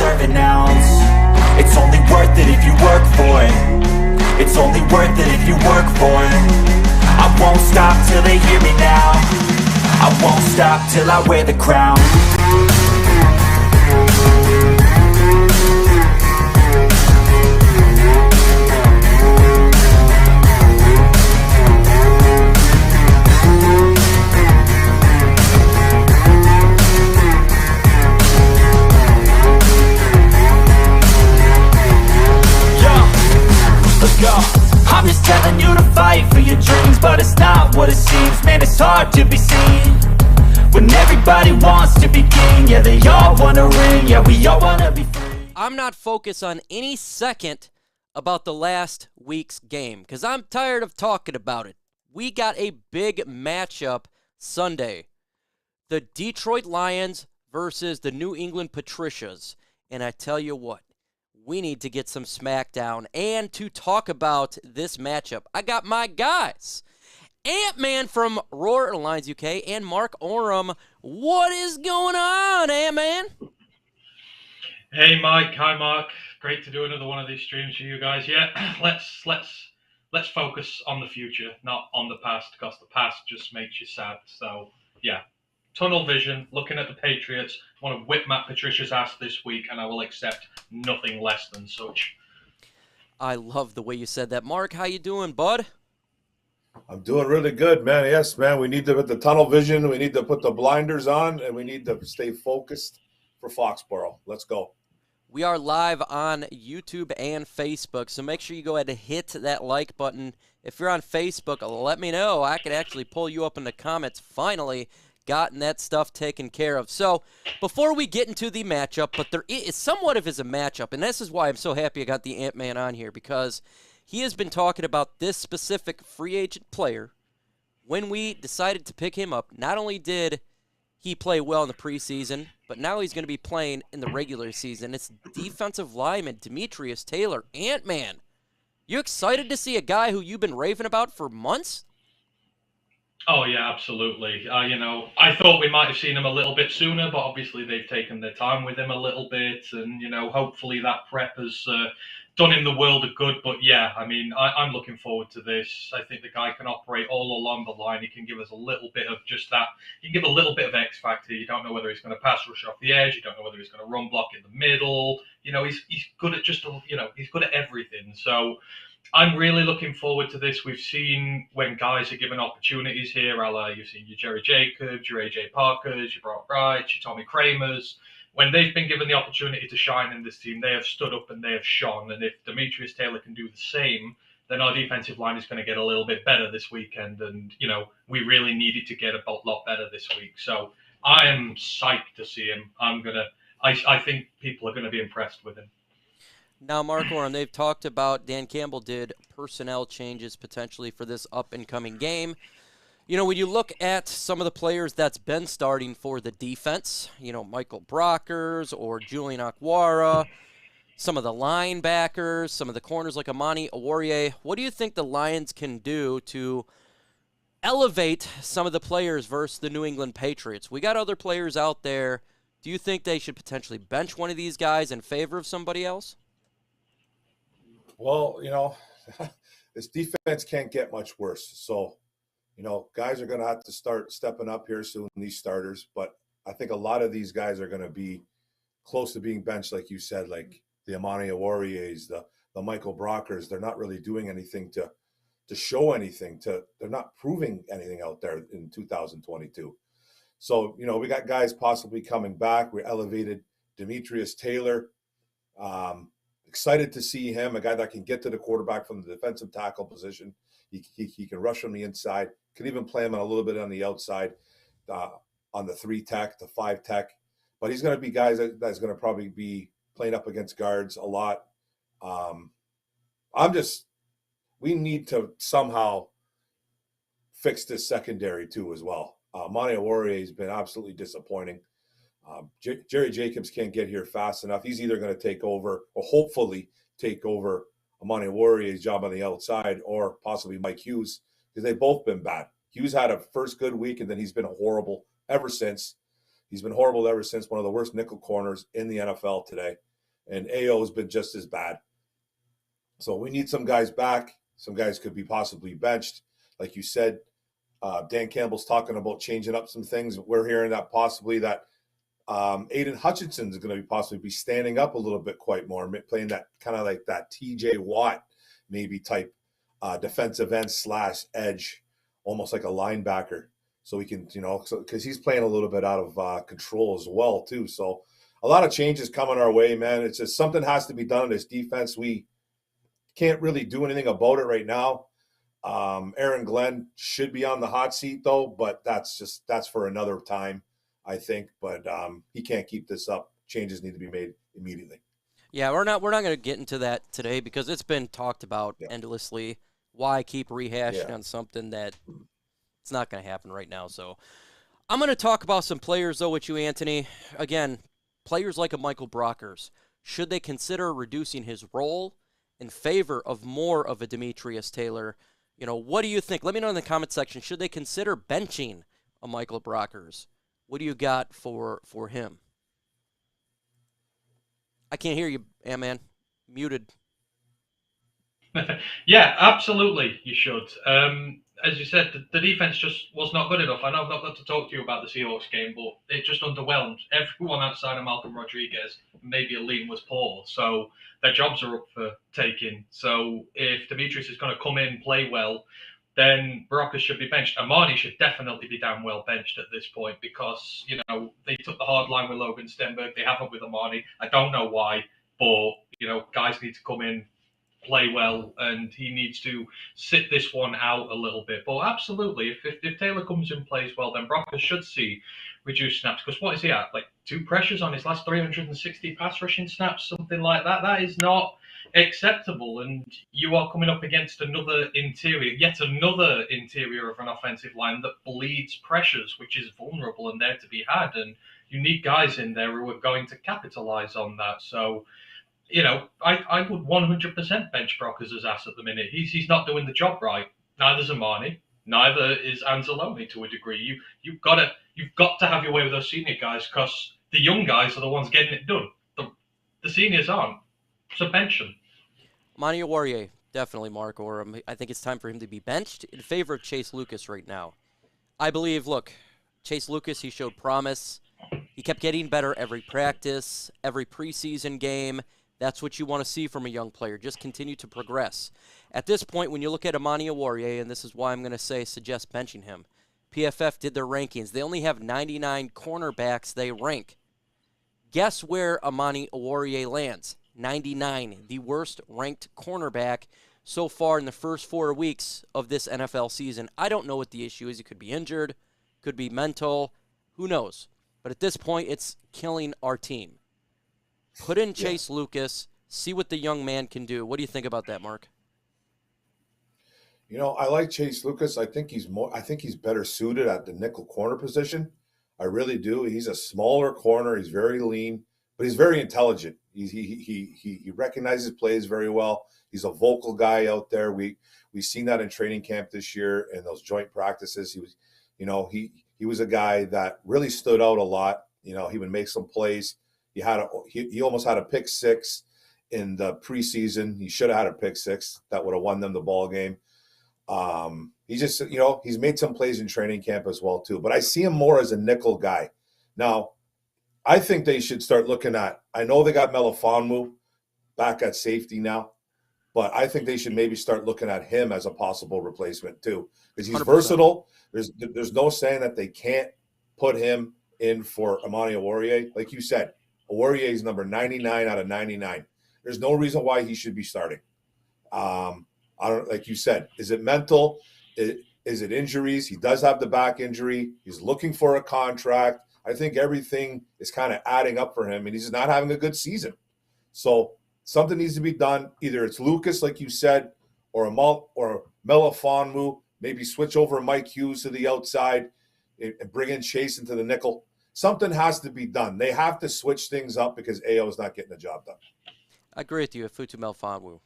deserve an ounce. It's only worth it if you work for it. It's only worth it if you work for it. I won't stop till they hear me now. I won't stop till I wear the crown. I'm just telling you to fight for your dreams, but it's not what it seems. Man, it's hard to be seen when everybody wants to be king. Yeah, they all want a ring. Yeah, we all want to be free. I'm not focused on any second about the last week's game because I'm tired of talking about it. We got a big matchup Sunday. The Detroit Lions versus the New England Patriots. And I tell you what, we need to get some smackdown. And to talk about this matchup, I got my guys, Ant-Man from Roar Lions UK and Mark Oram. What is going on, Ant-Man? Hey, Mike. Hi, Mark. Great to do another one of these streams for you guys. Yeah, let's focus on the future, not on the past, because the past just makes you sad. So, yeah. Tunnel vision, looking at the Patriots, want to whip Matt Patricia's ass this week, and I will accept nothing less than such. I love the way you said that. Mark, how you doing, bud? I'm doing really good, man. Yes, man. We need to put the tunnel vision. We need to put the blinders on, and we need to stay focused for Foxborough. Let's go. We are live on YouTube and Facebook, so make sure you go ahead and hit that like button. If you're on Facebook, let me know. I could actually pull you up in the comments. Finally gotten that stuff taken care of. So before we get into the matchup, but there is somewhat of a matchup, and this is why I'm so happy I got the Ant-Man on here, because he has been talking about this specific free agent player. When we decided to pick him up, not only did he play well in the preseason, but now he's going to be playing in the regular season. It's defensive lineman Demetrius Taylor. Ant-Man, you excited to see a guy who you've been raving about for months? Oh, yeah, absolutely. I thought we might have seen him a little bit sooner, but obviously they've taken their time with him a little bit. And, hopefully that prep has done him the world of good. But, yeah, I'm looking forward to this. I think the guy can operate all along the line. He can give us a little bit of just that. He can give a little bit of X factor. You don't know whether he's going to pass rush off the edge. You don't know whether he's going to run block in the middle. He's good at he's good at everything. So I'm really looking forward to this. We've seen when guys are given opportunities here, you've seen your Jerry Jacobs, your AJ Parkers, your Brock Wrights, your Tommy Kramers. When they've been given the opportunity to shine in this team, they have stood up and they have shone. And if Demetrius Taylor can do the same, then our defensive line is going to get a little bit better this weekend. And, we really needed to get a lot better this week. So I am psyched to see him. I think people are going to be impressed with him. Now, Mark Oram, they've talked about, Dan Campbell did personnel changes potentially for this up-and-coming game. When you look at some of the players that's been starting for the defense, Michael Brockers or Julian Akwara, some of the linebackers, some of the corners like Amani Oruwariye, what do you think the Lions can do to elevate some of the players versus the New England Patriots? We got other players out there. Do you think they should potentially bench one of these guys in favor of somebody else? Well, this defense can't get much worse. So, guys are going to have to start stepping up here soon, these starters. But I think a lot of these guys are going to be close to being benched, like you said, like the Amani Oruwariyes, the Michael Brockers. They're not really doing anything to show anything. They're not proving anything out there in 2022. So, we got guys possibly coming back. We elevated Demetrius Taylor. Excited to see him, a guy that can get to the quarterback from the defensive tackle position. He can rush from the inside, can even play him a little bit on the outside on the 3 tech, the 5 tech. But he's going to be guys that's going to probably be playing up against guards a lot. We need to somehow fix this secondary too as well. Amani Oruwariye has been absolutely disappointing. Jerry Jacobs can't get here fast enough. He's either going to take over or hopefully take over Amani Oruwariye's job on the outside, or possibly Mike Hughes, because they've both been bad. Hughes had a first good week, and then he's been horrible ever since. He's been horrible ever since, one of the worst nickel corners in the NFL today. and AO has been just as bad. So we need some guys back. Some guys could be possibly benched. Like you said, Dan Campbell's talking about changing up some things. We're hearing that possibly that Aidan Hutchinson is going to possibly be standing up a little bit quite more, playing that kind of like that TJ Watt maybe type defensive end / edge, almost like a linebacker. So we can, because he's playing a little bit out of control as well too. So a lot of changes coming our way, man. It's just something has to be done in this defense. We can't really do anything about it right now. Aaron Glenn should be on the hot seat though, but that's for another time, I think. But he can't keep this up. Changes need to be made immediately. Yeah, we're not going to get into that today because it's been talked about endlessly. Why keep rehashing on something that it's not going to happen right now? So I'm going to talk about some players though with you, Anthony. Again, players like a Michael Brockers. Should they consider reducing his role in favor of more of a Demetrius Taylor? What do you think? Let me know in the comment section. Should they consider benching a Michael Brockers? What do you got for him? I can't hear you, man. Muted. Yeah, absolutely, you should. As you said, the defense just was not good enough. I know I've not got to talk to you about the Seahawks game, but it just underwhelmed. Everyone outside of Malcolm Rodriguez, maybe Aline, was poor. So their jobs are up for taking. So if Demetrius is going to come in, play well, then Brockers should be benched. Amani should definitely be damn well benched at this point because, they took the hard line with Logan Stenberg. They haven't with Amani. I don't know why, but, guys need to come in, play well, and he needs to sit this one out a little bit. But absolutely, if Taylor comes and plays well, then Brockers should see reduced snaps. Because what is he at? Like 2 pressures on his last 360 pass rushing snaps, something like that. That is not acceptable. And you are coming up against yet another interior of an offensive line that bleeds pressures, which is vulnerable and there to be had. And you need guys in there who are going to capitalize on that. So, I would 100% bench Brockers' ass at the minute. He's not doing the job right. Neither's Amani. Neither is Anzalone to a degree. You've got to have your way with those senior guys because the young guys are the ones getting it done. The seniors aren't. So bench them. Amani Oruwariye, definitely, Mark. Or I think it's time for him to be benched in favor of Chase Lucas right now. I believe, Chase Lucas, he showed promise. He kept getting better every practice, every preseason game. That's what you want to see from a young player. Just continue to progress. At this point, when you look at Amani Oruwariye, and this is why I'm going to suggest benching him, PFF did their rankings. They only have 99 cornerbacks they rank. Guess where Amani Oruwariye lands? 99, the worst ranked cornerback so far in the first 4 weeks of this NFL season. I don't know what the issue is. He could be injured, could be mental, who knows? But at this point, it's killing our team. Put in Chase Lucas, see what the young man can do. What do you think about that, Mark? I like Chase Lucas. I think he's better suited at the nickel corner position. I really do. He's a smaller corner. He's very lean, but he's very intelligent. He recognizes plays very well. He's a vocal guy out there. We've seen that in training camp this year and those joint practices. He was, he was a guy that really stood out a lot. He would make some plays. He almost had a pick six in the preseason. He should have had a pick six that would have won them the ball game. He just, he's made some plays in training camp as well too. But I see him more as a nickel guy. Now, I think they should start looking at. I know they got Melifonwu back at safety now, but I think they should maybe start looking at him as a possible replacement too, because he's 100%. Versatile. There's no saying that they can't put him in for Amani Oruwariye. Like you said, Oruwariye is number 99 out of 99. There's no reason why he should be starting. I don't, like you said, is it mental? Is it injuries? He does have the back injury. He's looking for a contract. I think everything is kind of adding up for him, and he's not having a good season. So something needs to be done. Either it's Lucas, like you said, or Melifonwu. Maybe switch over Mike Hughes to the outside and bring in Chase into the nickel. Something has to be done. They have to switch things up because AO is not getting the job done. I agree with you, Futu Melifonwu.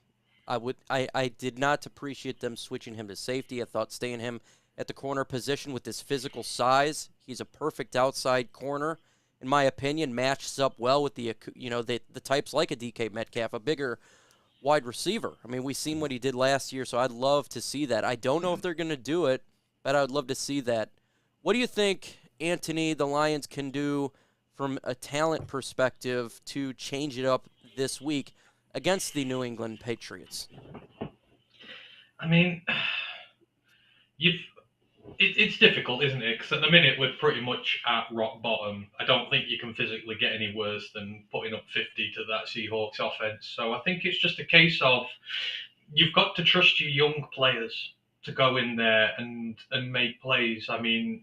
I did not appreciate them switching him to safety. I thought staying him at the corner position with his physical size, he's a perfect outside corner. in my opinion, matches up well with the types like a DK Metcalf, a bigger wide receiver. I mean, we've seen what he did last year, so I'd love to see that. I don't know if they're going to do it, but I would love to see that. What do you think, Anthony, the Lions can do from a talent perspective to change it up this week against the New England Patriots? I mean, it's difficult, isn't it? Because at the minute we're pretty much at rock bottom. I don't think you can physically get any worse than putting up 50 to that Seahawks offense. So I think it's just a case of you've got to trust your young players to go in there and make plays. I mean,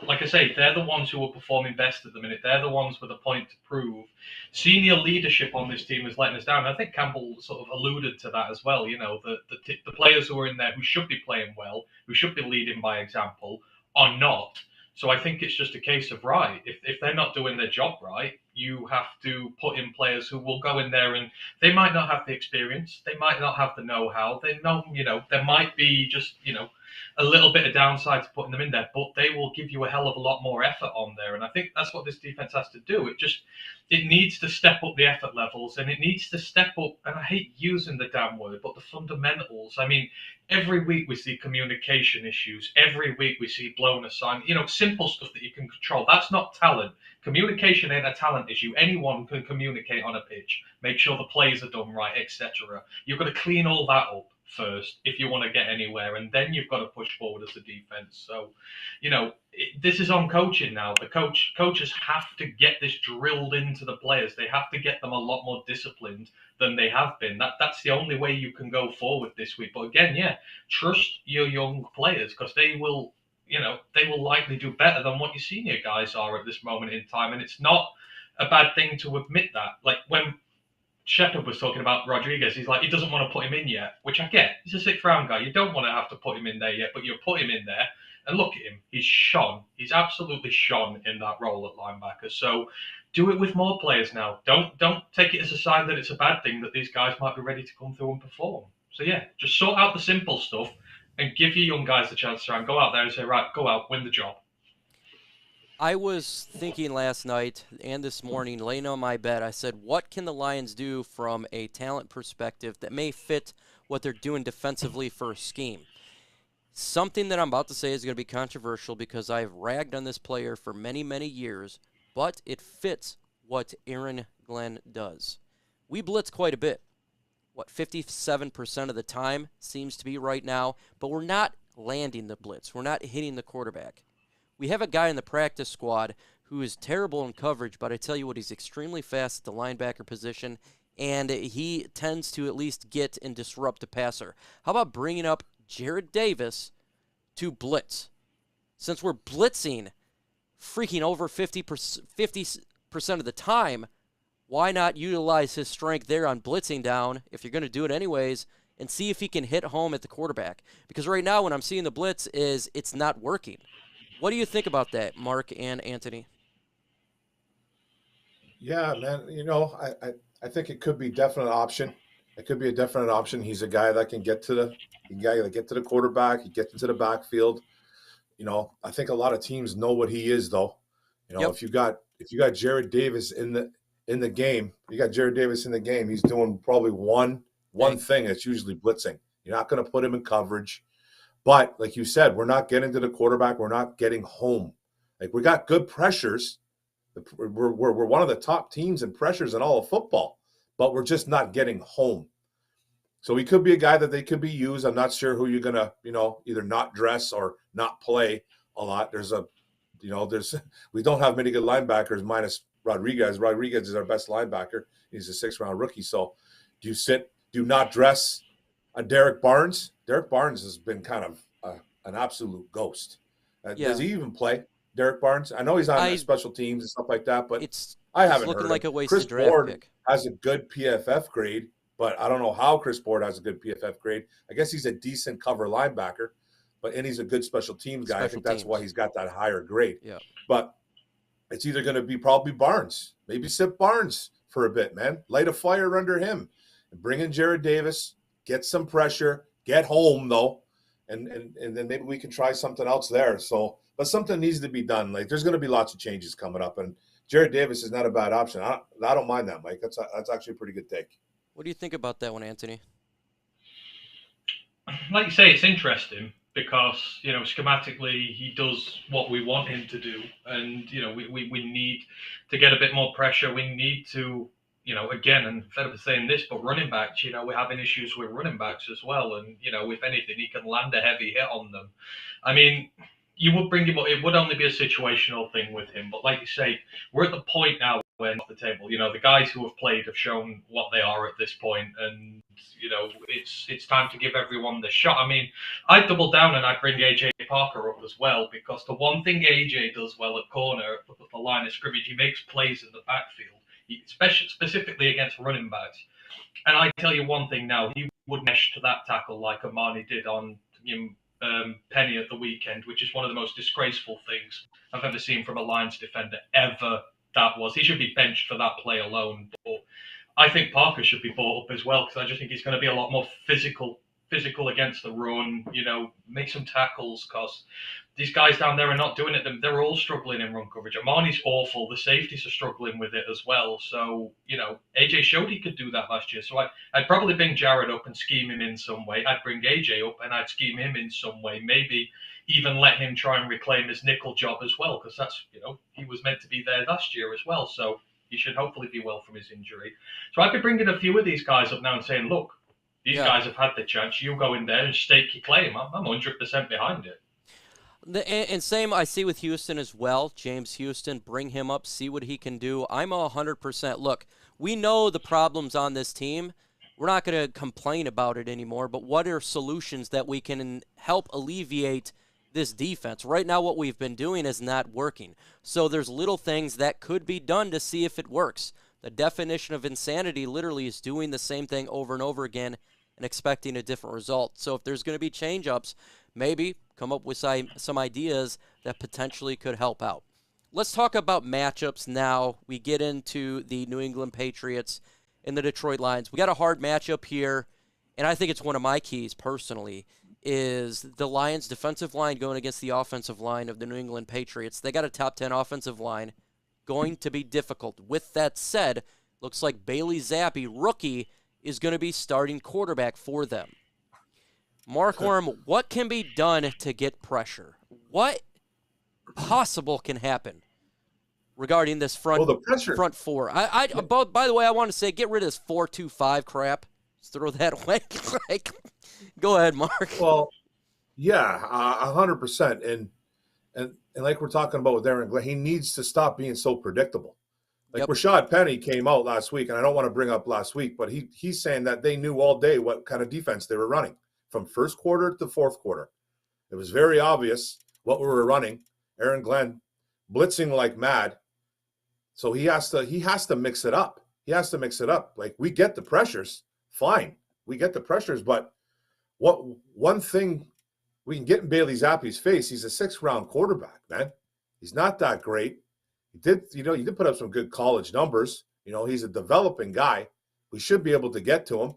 like I say, they're the ones who are performing best at the minute. They're the ones with a point to prove. Senior leadership on this team is letting us down. I think Campbell sort of alluded to that as well. The players who are in there who should be playing well, who should be leading by example, are not. So I think it's just a case of, right, if they're not doing their job right, you have to put in players who will go in there, and they might not have the experience, they might not have the know-how, there might be just, a little bit of downside to putting them in there, but they will give you a hell of a lot more effort on there. And I think that's what this defense has to do. It needs to step up the effort levels, and it needs to step up, and I hate using the damn word, but the fundamentals. I mean, every week we see communication issues. Every week we see blown assignment, simple stuff that you can control. That's not talent. Communication ain't a talent issue. Anyone can communicate on a pitch, make sure the plays are done right, etc. You've got to clean all that up first if you want to get anywhere, and then you've got to push forward as a defense. So, this is on coaching now. The coaches have to get this drilled into the players. They have to get them a lot more disciplined than they have been. That's the only way you can go forward this week. But again, trust your young players, because they will likely do better than what your senior guys are at this moment in time. And it's not a bad thing to admit that. Like when Shepard was talking about Rodriguez, he's like, he doesn't want to put him in yet, which I get. He's a sixth round guy. You don't want to have to put him in there yet, but you put him in there, and look at him. He's shone. He's absolutely shone in that role at linebacker. So do it with more players now. Don't take it as a sign that it's a bad thing that these guys might be ready to come through and perform. So just sort out the simple stuff and give your young guys the chance to go out there and say, right, go out, win the job. I was thinking last night and this morning, laying on my bed, I said, what can the Lions do from a talent perspective that may fit what they're doing defensively for a scheme? Something that I'm about to say is going to be controversial because I've ragged on this player for many, many years, but it fits what Aaron Glenn does. We blitz quite a bit. 57% of the time seems to be right now, but we're not landing the blitz. We're not hitting the quarterback. We have a guy in the practice squad who is terrible in coverage, but I tell you what, he's extremely fast at the linebacker position, and he tends to at least get and disrupt a passer. How about bringing up Jared Davis to blitz? Since we're blitzing freaking over 50% of the time, why not utilize his strength there on blitzing down, if you're going to do it anyways, and see if he can hit home at the quarterback? Because right now when I'm seeing the blitz it's not working. What do you think about that, Mark and Anthony? Yeah, man. I think it could be a definite option. It could be a definite option. He's a guy that can get to the quarterback. He gets into the backfield. I think a lot of teams know what he is, though. Yep. If you got Jared Davis in the game, he's doing probably one thing. That's usually blitzing. You're not going to put him in coverage. But like you said, we're not getting to the quarterback. We're not getting home. Like, we got good pressures. We're one of the top teams in pressures in all of football, but we're just not getting home. So he could be a guy that they could be used. I'm not sure who you're gonna, either not dress or not play a lot. We don't have many good linebackers minus Rodriguez. Rodriguez is our best linebacker. He's a 6th round rookie. So do you not dress Derek Barnes? Derek Barnes has been kind of an absolute ghost. Does he even play, Derek Barnes? I know he's on special teams and stuff like that, but I haven't looking heard like him. a wasted Chris draft Board pick. has a good PFF grade, but I don't know how Chris Board has a good PFF grade. I guess he's a decent cover linebacker, and he's a good special teams guy. I think that's why he's got that higher grade. Yeah. But it's either going to be probably Barnes. Maybe sit Barnes for a bit, man. Light a fire under him. And bring in Jared Davis. Get some pressure. Get home, though. And then maybe we can try something else there. So, but something needs to be done. Like, there's going to be lots of changes coming up. And Jared Davis is not a bad option. I don't mind that, Mike. That's actually a pretty good take. What do you think about that one, Anthony? Like you say, it's interesting because, schematically he does what we want him to do. And, we need to get a bit more pressure. We need to, again, and fed up with saying this, but running backs, we're having issues with running backs as well. And, if anything, he can land a heavy hit on them. I mean, you would bring him up. It would only be a situational thing with him. But like you say, we're at the point now when off the table, the guys who have played have shown what they are at this point, and it's time to give everyone the shot. I mean, I'd double down and I'd bring AJ Parker up as well, because the one thing AJ does well at corner, at the line of scrimmage, he makes plays in the backfield, especially specifically against running backs. And I tell you one thing now, he would mesh to that tackle like Amani did on Penny at the weekend, which is one of the most disgraceful things I've ever seen from a Lions defender ever. That was, he should be benched for that play alone. But I think Parker should be brought up as well, because I just think he's going to be a lot more physical against the run, make some tackles, because these guys down there are not doing it. They're all struggling in run coverage. Amani's awful. The safeties are struggling with it as well. So, AJ showed he could do that last year. So I'd probably bring Jared up and scheme him in some way. I'd bring AJ up and I'd scheme him in some way. Maybe even let him try and reclaim his nickel job as well, because that's, he was meant to be there last year as well. So he should hopefully be well from his injury. So I'd be bringing a few of these guys up now and saying, look, these guys have had the chance. You go in there and stake your claim. I'm 100% behind it. And same I see with Houston as well. James Houston, bring him up, see what he can do. I'm 100%. Look, we know the problems on this team. We're not going to complain about it anymore, but what are solutions that we can help alleviate this defense? Right now what we've been doing is not working. So there's little things that could be done to see if it works. The definition of insanity literally is doing the same thing over and over again and expecting a different result. So if there's going to be change-ups, maybe come up with some ideas that potentially could help out. Let's talk about matchups now. We get into the New England Patriots and the Detroit Lions. We got a hard matchup here, and I think it's one of my keys personally, is the Lions' defensive line going against the offensive line of the New England Patriots. They got a top 10 offensive line. Going to be difficult. With that said, looks like Bailey Zappe, rookie, is going to be starting quarterback for them. Mark Worm, what can be done to get pressure? What possible can happen regarding this front four? By the way, I want to say get rid of this 4-2-5 crap. Just throw that away. Go ahead, Mark. Well, yeah, 100%. And like we're talking about with Aaron Glenn, he needs to stop being so predictable. Like Rashad Penny came out last week, and I don't want to bring up last week, but he's saying that they knew all day what kind of defense they were running from first quarter to fourth quarter. It was very obvious what we were running. Aaron Glenn blitzing like mad. So he has to mix it up. He has to mix it up. Like, we get the pressures, fine. We get the pressures, but one thing we can get in Bailey Zappe's face, he's a 6th-round quarterback, man. He's not that great. He did put up some good college numbers. He's a developing guy. We should be able to get to him.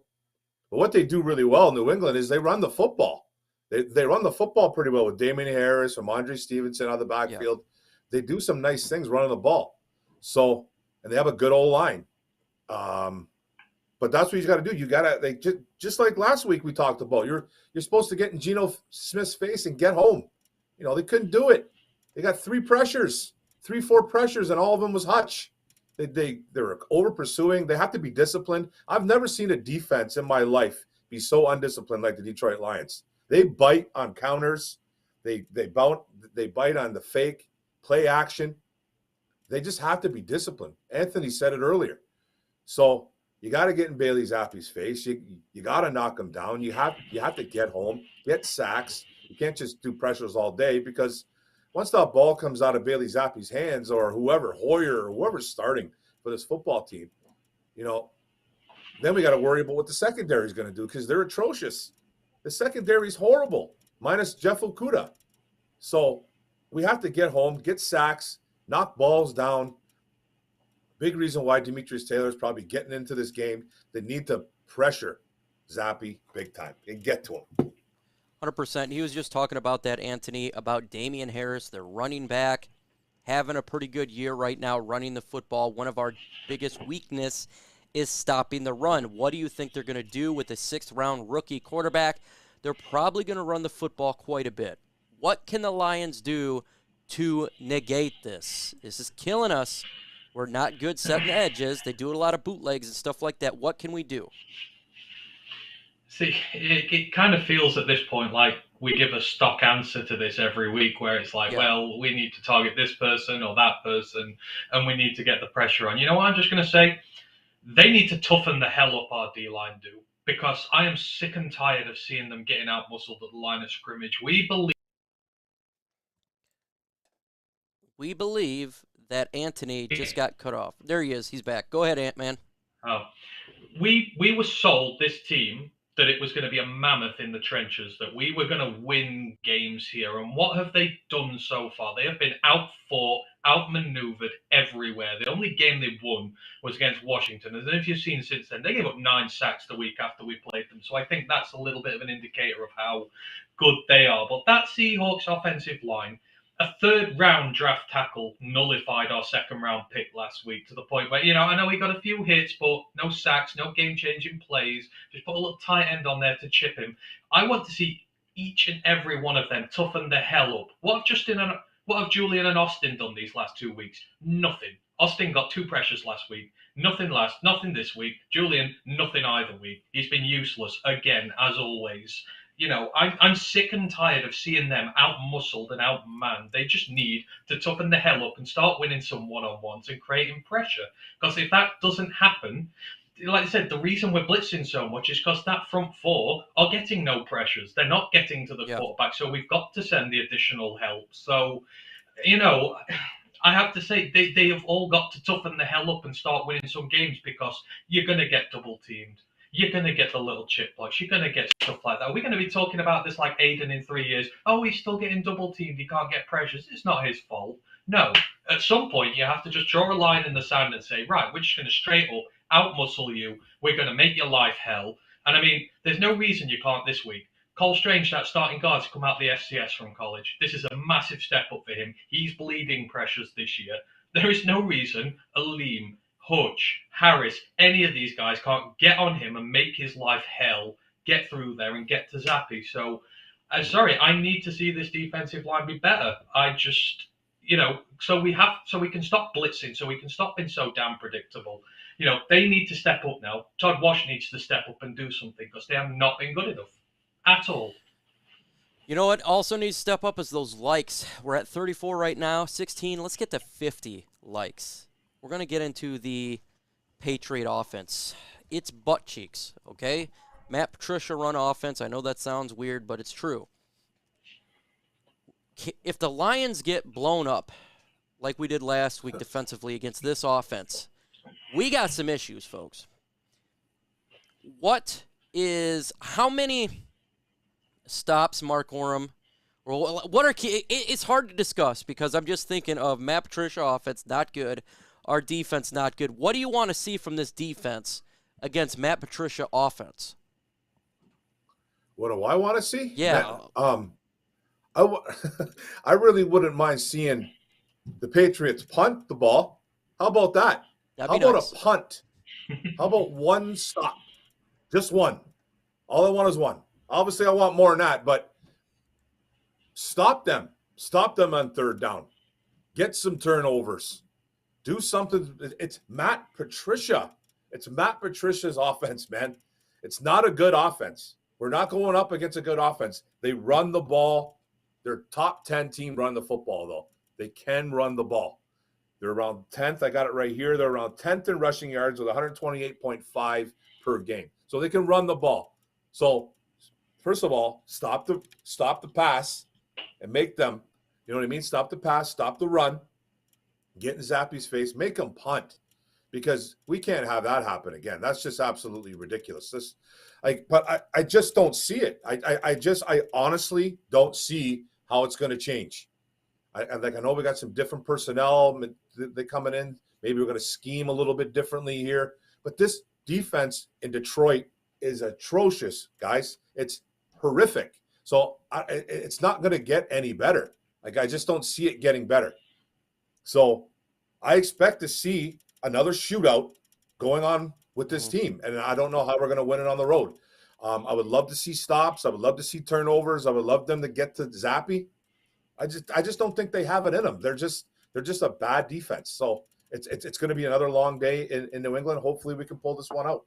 But what they do really well in New England is they run the football. They run the football pretty well with Damian Harris, Ramondre Stevenson out of the backfield. Yeah. They do some nice things running the ball. So, and they have a good old line. But that's what you got to do. You got to just like last week we talked about. You're supposed to get in Geno Smith's face and get home. They couldn't do it. They got 4 pressures, and all of them was Hutch. They were over pursuing. They have to be disciplined. I've never seen a defense in my life be so undisciplined like the Detroit Lions. They bite on counters. They bite on the fake play action. They just have to be disciplined. Anthony said it earlier. So you got to get in Bailey Zappe's face. You got to knock him down. You have to get home, get sacks. You can't just do pressures all day, because once that ball comes out of Bailey Zappe's hands, or whoever, Hoyer, or whoever's starting for this football team, then we got to worry about what the secondary is going to do, because they're atrocious. The secondary is horrible, minus Jeff Okudah. So we have to get home, get sacks, knock balls down. Big reason why Demetrius Taylor is probably getting into this game. They need to pressure Zappe big time and get to him. 100%. He was just talking about that, Anthony, about Damian Harris, their running back. having a pretty good year right now running the football. One of our biggest weakness is stopping the run. What do you think they're going to do with a 6th-round rookie quarterback? They're probably going to run the football quite a bit. What can the Lions do to negate this? This is killing us. We're not good setting edges. They do a lot of bootlegs and stuff like that. What can we do? See, it kind of feels at this point like we give a stock answer to this every week, where it's like, well, we need to target this person or that person, and we need to get the pressure on. You know what I'm just going to say? They need to toughen the hell up our D-line do, because I am sick and tired of seeing them getting out-muscled at the line of scrimmage. We believe that Anthony just got cut off. There he is. He's back. Go ahead, Ant-Man. We were sold, this team, that it was going to be a mammoth in the trenches, that we were going to win games here. And what have they done so far? They have been outfought, outmaneuvered everywhere. The only game they won was against Washington. And if you've seen since then, they gave up 9 sacks the week after we played them. So I think that's a little bit of an indicator of how good they are. But that Seahawks offensive line, a 3rd-round draft tackle nullified our 2nd-round pick last week, to the point where, I know he got a few hits, but no sacks, no game-changing plays. Just put a little tight end on there to chip him. I want to see each and every one of them toughen the hell up. What have Julian and Austin done these last 2 weeks? Nothing. Austin got 2 pressures last week. Nothing this week. Julian, nothing either week. He's been useless again, as always. I'm sick and tired of seeing them out-muscled and out-manned. They just need to toughen the hell up and start winning some one-on-ones and creating pressure. Because if that doesn't happen, like I said, the reason we're blitzing so much is because that front 4 are getting no pressures. They're not getting to the quarterback, so we've got to send the additional help. So, I have to say, they have all got to toughen the hell up and start winning some games, because you're going to get double-teamed. You're going to get the little chip blocks. You're going to get stuff like that. We're going to be talking about this like Aidan in 3 years. Oh, he's still getting double-teamed. He can't get pressures. It's not his fault. No. At some point, you have to just draw a line in the sand and say, right, we're just going to straight up out-muscle you. We're going to make your life hell. And I mean, there's no reason you can't this week. Cole Strange, that starting guard, to come out the FCS from college. This is a massive step up for him. He's bleeding pressures this year. There is no reason Aleem, Hutch, Harris, any of these guys can't get on him and make his life hell, get through there and get to Zappe. So, I need to see this defensive line be better. I just, so we can stop blitzing, so we can stop being so damn predictable. They need to step up now. Todd Wash needs to step up and do something, because they have not been good enough at all. You know what also needs to step up is those likes. We're at 34 right now, 16. Let's get to 50 likes. We're going to get into the Patriot offense. It's butt cheeks, okay? Matt Patricia run offense. I know that sounds weird, but it's true. If the Lions get blown up like we did last week defensively against this offense, we got some issues, folks. How many stops Mark Orem? What are key? It's hard to discuss, because I'm just thinking of Matt Patricia offense, not good. Our defense, not good. What do you want to see from this defense against Matt Patricia offense? What do I want to see? Yeah. I really wouldn't mind seeing the Patriots punt the ball. How about that? How about nice. A punt? How about one stop? Just one. All I want is one. Obviously, I want more than that, but stop them. Stop them on 3rd down. Get some turnovers. Do something. It's Matt Patricia. It's Matt Patricia's offense, man. It's not a good offense. We're not going up against a good offense. They run the ball. They're top 10 team run the football, though. They can run the ball. They're around 10th. I got it right here. They're around 10th in rushing yards with 128.5 per game. So they can run the ball. So first of all, stop the pass and make them, you know what I mean? Stop the pass, stop the run, get in Zappe's face, make them punt, because we can't have that happen again. That's just absolutely ridiculous. But I just don't see it. I honestly don't see how it's going to change. I know we got some different personnel they coming in. Maybe we're going to scheme a little bit differently here. But this defense in Detroit is atrocious, guys. It's horrific. So it's not going to get any better. I just don't see it getting better. So I expect to see another shootout going on with this team. And I don't know how we're going to win it on the road. I would love to see stops. I would love to see turnovers. I would love them to get to Zappe. I just don't think they have it in them. They're just a bad defense. So it's going to be another long day in New England. Hopefully we can pull this one out.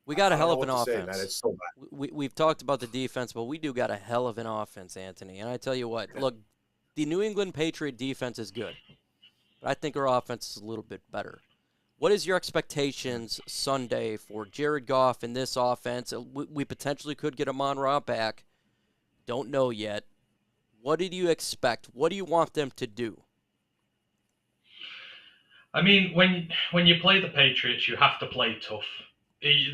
We got a hell of an say, offense. man. It's so bad. We've talked about the defense, but we do got a hell of an offense, Anthony. And I tell you what, look, the New England Patriot defense is good. But I think our offense is a little bit better. What is your expectations Sunday for Jared Goff in this offense? We potentially could get Amon-Ra back. Don't know yet. What did you expect? What do you want them to do? I mean, when you play the Patriots, you have to play tough.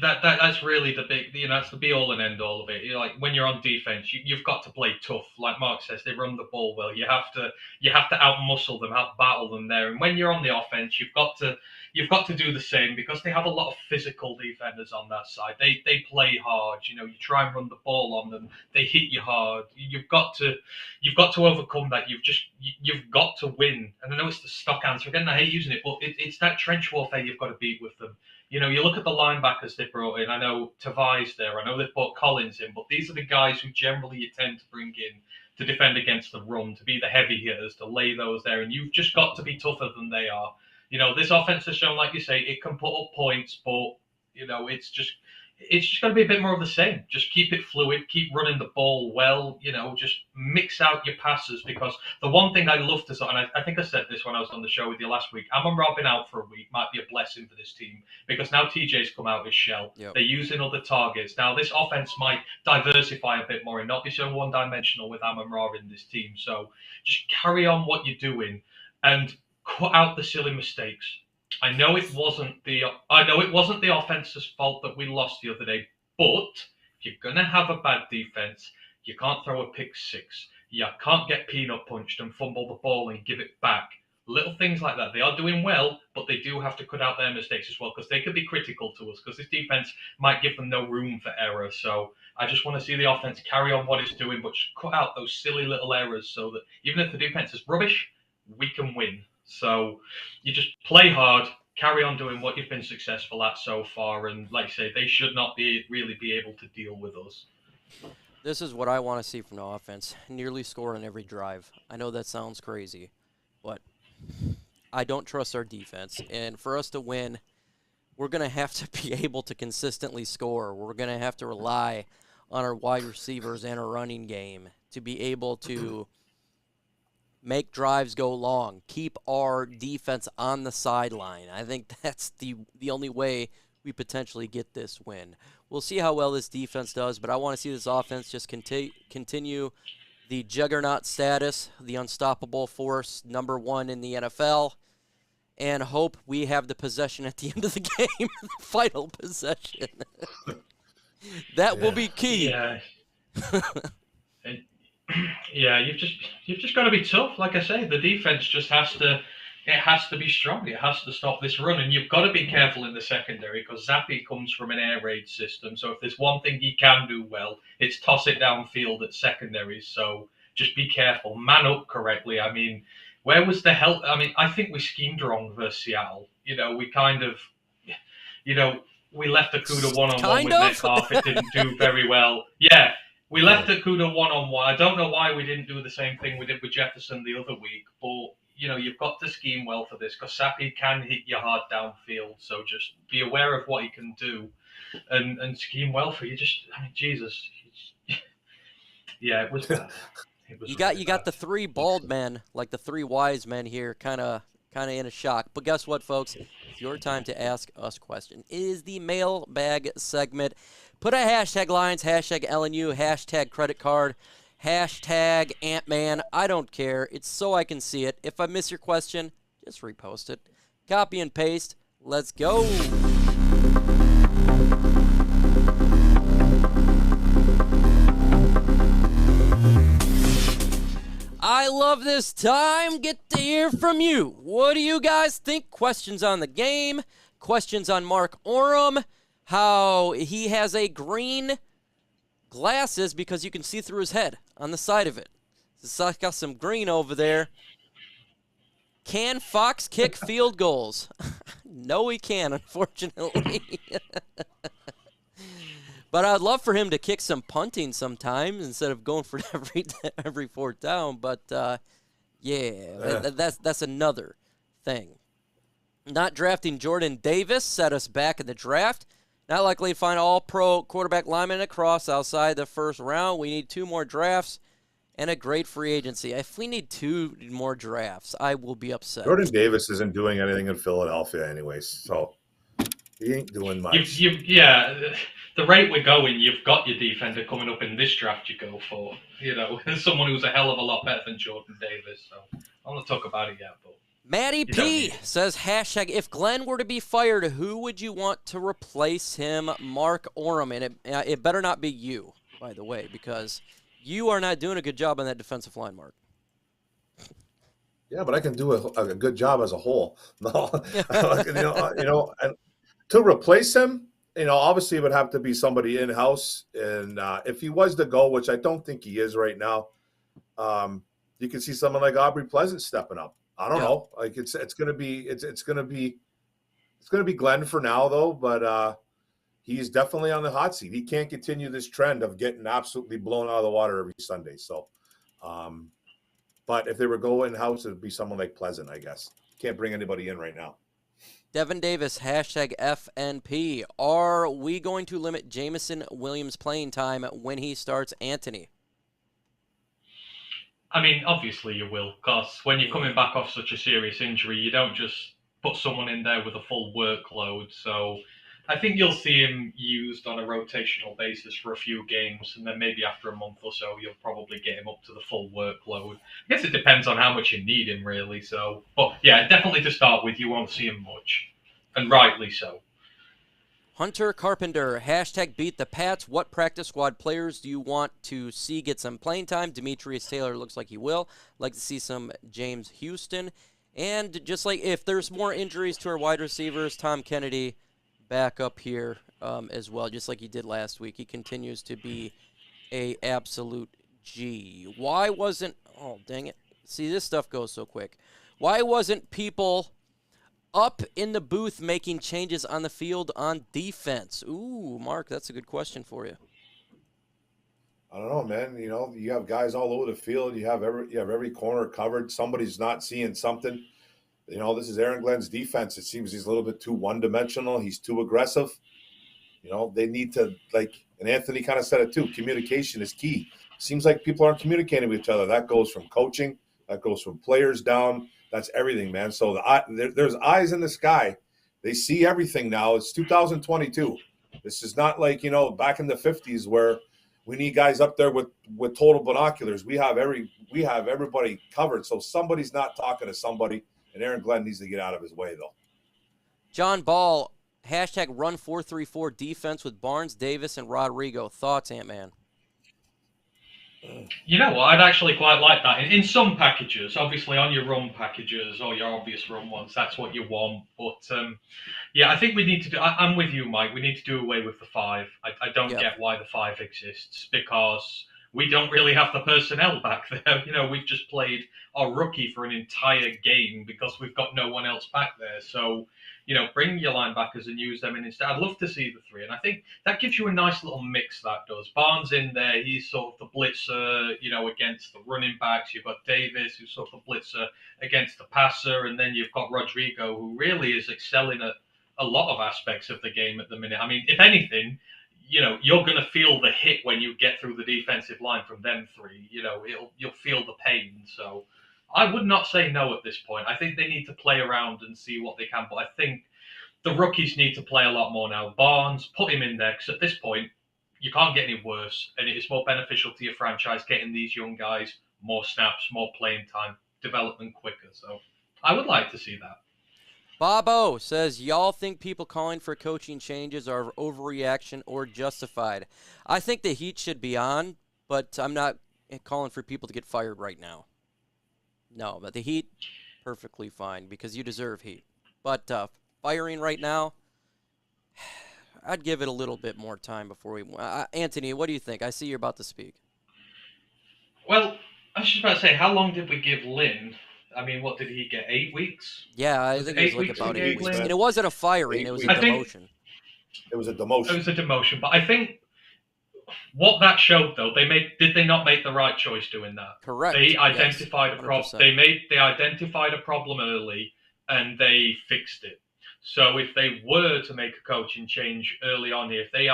That's really the big, that's the be all and end all of it. Like when you're on defense, you've got to play tough. Like Mark says, they run the ball well. You have to out muscle them, out battle them there. And when you're on the offense, you've got to do the same because they have a lot of physical defenders on that side. They play hard. You try and run the ball on them. They hit you hard. You've got to overcome that. You've got to win. And I know it's the stock answer again. I hate using it, but it's that trench warfare you've got to beat with them. You look at the linebackers they brought in. I know Tavai's there. I know they've brought Collins in, but these are the guys who generally you tend to bring in to defend against the run, to be the heavy hitters, to lay those there. And you've just got to be tougher than they are. This offense has shown, like you say, it can put up points, but it's just going to be a bit more of the same. Just keep it fluid, keep running the ball well. Just mix out your passes because the one thing I love to, and I think I said this when I was on the show with you last week. Amon-Ra been out for a week might be a blessing for this team because now TJ's come out of his shell. Yep. They're using other targets. Now this offense might diversify a bit more and not be so one-dimensional with Amon-Ra in this team. So just carry on what you're doing and cut out the silly mistakes. I know it wasn't the offense's fault that we lost the other day, but if you're gonna have a bad defense, you can't throw a pick six. You can't get peanut punched and fumble the ball and give it back. Little things like that. They are doing well, but they do have to cut out their mistakes as well because they could be critical to us because this defense might give them no room for error. So I just want to see the offense carry on what it's doing, but just cut out those silly little errors so that even if the defense is rubbish, we can win. So you just play hard, carry on doing what you've been successful at so far, and like I say, they should not really be able to deal with us. This is what I want to see from the offense. Nearly score on every drive. I know that sounds crazy, but I don't trust our defense. And for us to win, we're going to have to be able to consistently score. We're going to have to rely on our wide receivers and our running game to be able to make drives go long, keep our defense on the sideline. I think that's the only way we potentially get this win. We'll see how well this defense does, but I want to see this offense just continue the juggernaut status, the unstoppable force, number one in the NFL, and hope we have the possession at the end of the game, the final possession. That will be key. Yeah. Yeah, you've just got to be tough. Like I say, the defense just has to be strong. It has to stop this run, and you've got to be careful in the secondary because Zappe comes from an air raid system. So if there's one thing he can do well, it's toss it downfield at secondary. So just be careful, man up correctly. I mean, where was the help? I mean, I think we schemed wrong versus Seattle. We kind of, we left Okudah one-on-one with Metcalf. It didn't do very well. Yeah. We left Okudah one-on-one. I don't know why we didn't do the same thing we did with Jefferson the other week, but, you've got to scheme well for this because Zappe can hit you hard downfield, so just be aware of what he can do and scheme well for you. Jesus. Yeah, it was bad. You got the three bald men, like the three wise men here, kind of in a shock. But guess what, folks? It's your time to ask us questions. It is the mailbag segment. Put a hashtag Lions, hashtag LNU, hashtag credit card, hashtag Ant-Man. I don't care. It's so I can see it. If I miss your question, just repost it. Copy and paste. Let's go. I love this time. Get to hear from you. What do you guys think? Questions on the game, questions on Mark Oram, how he has a green glasses because you can see through his head on the side of it. It's got some green over there. Can Fox kick field goals? No, he can, unfortunately. But I'd love for him to kick some punting sometimes instead of going for every fourth down. But that's another thing. Not drafting Jordan Davis set us back in the draft. Not likely to find all-pro quarterback lineman across outside the first round. We need 2 more drafts and a great free agency. If we need 2 more drafts, I will be upset. Jordan Davis isn't doing anything in Philadelphia anyways, so he ain't doing much. The rate we're going, you've got your defender coming up in this draft you go for. Someone who's a hell of a lot better than Jordan Davis. So I want to talk about it yet, but Matty P says, hashtag, if Glenn were to be fired, who would you want to replace him, Mark Orem? And it better not be you, by the way, because you are not doing a good job on that defensive line, Mark. Yeah, but I can do a good job as a whole. No, and to replace him, obviously it would have to be somebody in-house. And if he was to go, which I don't think he is right now, you can see someone like Aubrey Pleasant stepping up. I don't know. Like it's gonna be Glenn for now though, but he's definitely on the hot seat. He can't continue this trend of getting absolutely blown out of the water every Sunday. So, but if they were going in-house, it'd be someone like Pleasant, I guess. Can't bring anybody in right now. Devin Davis, hashtag FNP. Are we going to limit Jameson Williams' playing time when he starts Anthony? I mean, obviously you will, because when you're coming back off such a serious injury, you don't just put someone in there with a full workload. So I think you'll see him used on a rotational basis for a few games, and then maybe after a month or so, you'll probably get him up to the full workload. I guess it depends on how much you need him, really. So, but yeah, definitely to start with, you won't see him much, and rightly so. Hunter Carpenter, hashtag beat the Pats. What practice squad players do you want to see get some playing time? Demetrius Taylor looks like he will. Like to see some James Houston. And just like if there's more injuries to our wide receivers, Tom Kennedy back up here as well, just like he did last week. He continues to be a absolute G. Why wasn't, oh, dang it. See, this stuff goes so quick. Why wasn't people up in the booth making changes on the field on defense? Ooh, Mark, that's a good question for you. I don't know, man. You have guys all over the field. You have every corner covered. Somebody's not seeing something. This is Aaron Glenn's defense. It seems he's a little bit too one-dimensional. He's too aggressive. They need to, and Anthony kind of said it too, communication is key. Seems like people aren't communicating with each other. That goes from coaching. That goes from players down. That's everything, man. So there's eyes in the sky. They see everything now. It's 2022. This is not like, back in the 50s where we need guys up there with total binoculars. We have everybody covered. So somebody's not talking to somebody, and Aaron Glenn needs to get out of his way, though. John Ball, hashtag run 434 defense with Barnes, Davis, and Rodrigo. Thoughts, Ant-Man? You know what? I'd actually quite like that. In some packages, obviously on your run packages or your obvious run ones, that's what you want. But yeah, I think we need to do. I'm with you, Mike. We need to do away with the 5. I don't get why the 5 exists, because we don't really have the personnel back there. We've just played our rookie for an entire game because we've got no one else back there. So, bring your linebackers and use them in instead. I'd love to see the 3. And I think that gives you a nice little mix, that does. Barnes in there, he's sort of the blitzer, against the running backs. You've got Davis, who's sort of the blitzer against the passer. And then you've got Rodrigo, who really is excelling at a lot of aspects of the game at the minute. I mean, if anything, you're going to feel the hit when you get through the defensive line from them 3. You'll feel the pain. So I would not say no at this point. I think they need to play around and see what they can. But I think the rookies need to play a lot more now. Barnes, put him in there, because at this point, you can't get any worse. And it is more beneficial to your franchise getting these young guys more snaps, more playing time, development quicker. So I would like to see that. Bobo says, y'all think people calling for coaching changes are overreaction or justified? I think the heat should be on, but I'm not calling for people to get fired right now. No, but the heat, perfectly fine, because you deserve heat. But firing right now, I'd give it a little bit more time before we... Anthony, what do you think? I see you're about to speak. Well, I was just about to say, how long did we give Lynn? I mean, what did he get? 8 weeks? Yeah, I Was think it it was 8 like weeks about he 8 gave weeks. Lynn? And it wasn't a firing, 8 it was a weeks. I think demotion. It was a it demotion. was a demotion, but I think what that showed, though, did they not make the right choice doing that? Correct. They Yes, identified a problem. 100%. They identified a problem early and they fixed it. So if they were to make a coaching change early on, if they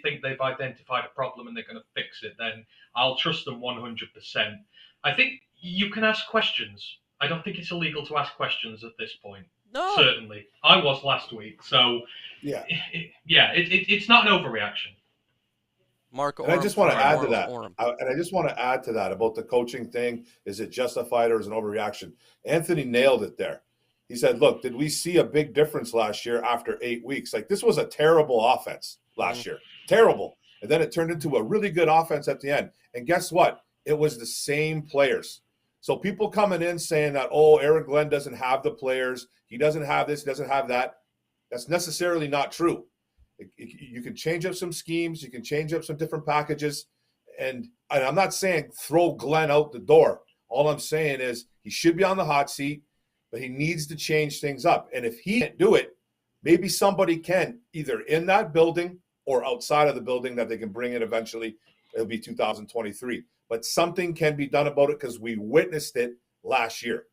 think they've identified a problem and they're going to fix it, then I'll trust them 100%. I think you can ask questions. I don't think it's illegal to ask questions at this point. No. Certainly, I was last week. So Yeah. it's not an overreaction. Mark And I Orm, just want to add to Orm, that. Orm. And I just want to add to that about the coaching thing. Is it justified or is it an overreaction? Anthony nailed it there. He said, look, did we see a big difference last year after 8 weeks? Like, this was a terrible offense last year. Terrible. And then it turned into a really good offense at the end. And guess what? It was the same players. So people coming in saying that, oh, Aaron Glenn doesn't have the players. He doesn't have this. He doesn't have that. That's necessarily not true. You can change up some schemes. You can change up some different packages. And I'm not saying throw Glenn out the door. All I'm saying is he should be on the hot seat, but he needs to change things up. And if he can't do it, maybe somebody can, either in that building or outside of the building that they can bring in eventually. It'll be 2023. But something can be done about it because we witnessed it last year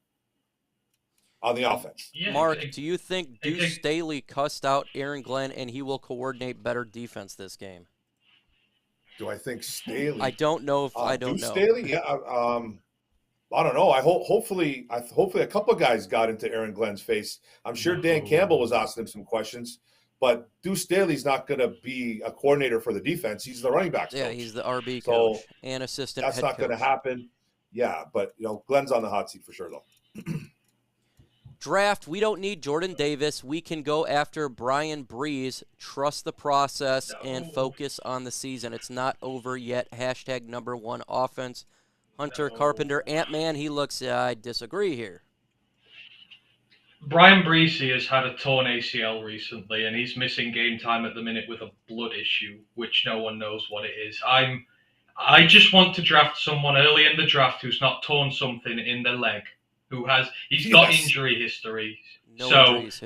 on the offense. Yeah, Mark, do you think Deuce Staley cussed out Aaron Glenn and he will coordinate better defense this game? Do I think Staley? I don't know if I don't Deuce know. Staley, yeah. I don't know. Hopefully a couple of guys got into Aaron Glenn's face. I'm sure Dan Campbell was asking him some questions, but Deuce Staley's not going to be a coordinator for the defense. He's the running backs coach. Yeah, he's the RB coach and assistant That's head not going to happen. Yeah, but Glenn's on the hot seat for sure, though. Draft, we don't need Jordan Davis. We can go after Brian Breeze. Trust the process and focus on the season. It's not over yet. Hashtag #1 offense. Hunter Carpenter, Ant-Man, he looks, I disagree here. Brian Breeze has had a torn ACL recently, and he's missing game time at the minute with a blood issue, which no one knows what it is. I just want to draft someone early in the draft who's not torn something in the leg, he's got injury history.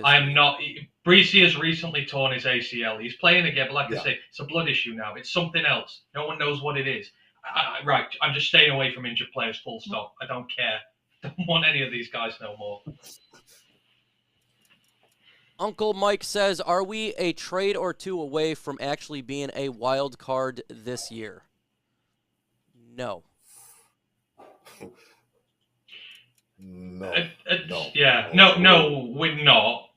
I'm not. Breeze has recently torn his ACL. He's playing again, but like I say, it's a blood issue now. It's something else. No one knows what it is. Right, I'm just staying away from injured players, full stop. I don't care. Don't want any of these guys no more. Uncle Mike says, are we a trade or two away from actually being a wild card this year? No. No. No, we're not.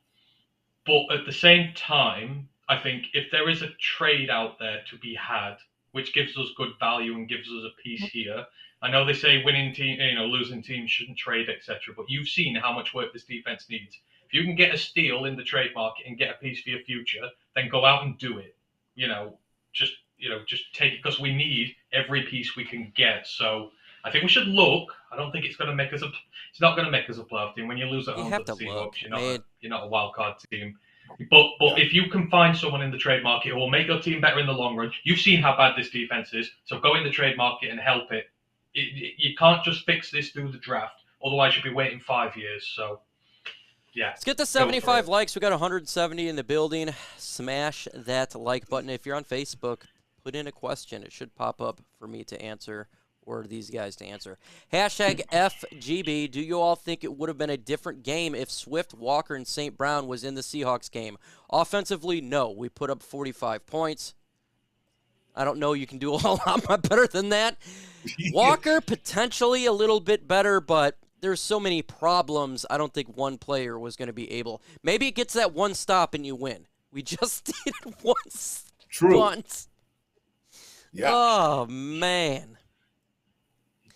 But at the same time, I think if there is a trade out there to be had, which gives us good value and gives us a piece here. I know they say winning team, losing teams shouldn't trade, etc. But you've seen how much work this defense needs. If you can get a steal in the trade market and get a piece for your future, then go out and do it. Just take it because we need every piece we can get. So I think we should look. I don't think it's going to make us it's not going to make us a playoff team when you lose at home to the Seahawks. You're not a wild card team. But if you can find someone in the trade market who will make your team better in the long run, you've seen how bad this defense is. So go in the trade market and help it. You can't just fix this through the draft. Otherwise, you'll be waiting 5 years. So, yeah. Let's get to 75 likes. We got 170 in the building. Smash that like button. If you're on Facebook, put in a question. It should pop up for me to answer or these guys to answer. Hashtag FGB. Do you all think it would have been a different game if Swift, Walker, and St. Brown was in the Seahawks game? Offensively, no. We put up 45 points. I don't know. You can do a whole lot better than that. Walker, potentially a little bit better, but there's so many problems. I don't think one player was going to be able. Maybe it gets that one stop and you win. We just did it once. True. Once. Yeah. Oh, man.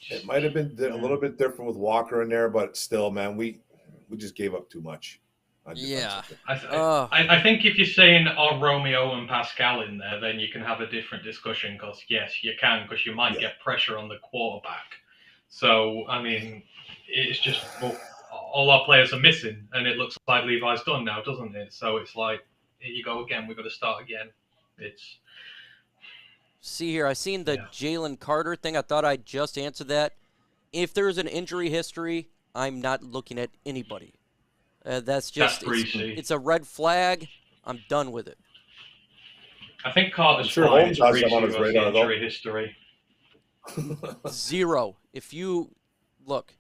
It might have been a little bit different with Walker in there, but still, man, we just gave up too much. Yeah. I think if you're saying Romeo and Pascal in there, then you can have a different discussion because, yes, you can because you might get pressure on the quarterback. So, I mean, it's just all our players are missing, and it looks like Levi's done now, doesn't it? So it's like, here you go again. We've got to start again. See here, I seen the Jalen Carter thing. I thought I just answered that. If there's an injury history, I'm not looking at anybody. That's just, greasy. it's a red flag. I'm done with it. I think Carter's I'm sure fine. Holmes It's has them on Greasy his who has the radar, though. injury history. Zero. If you look,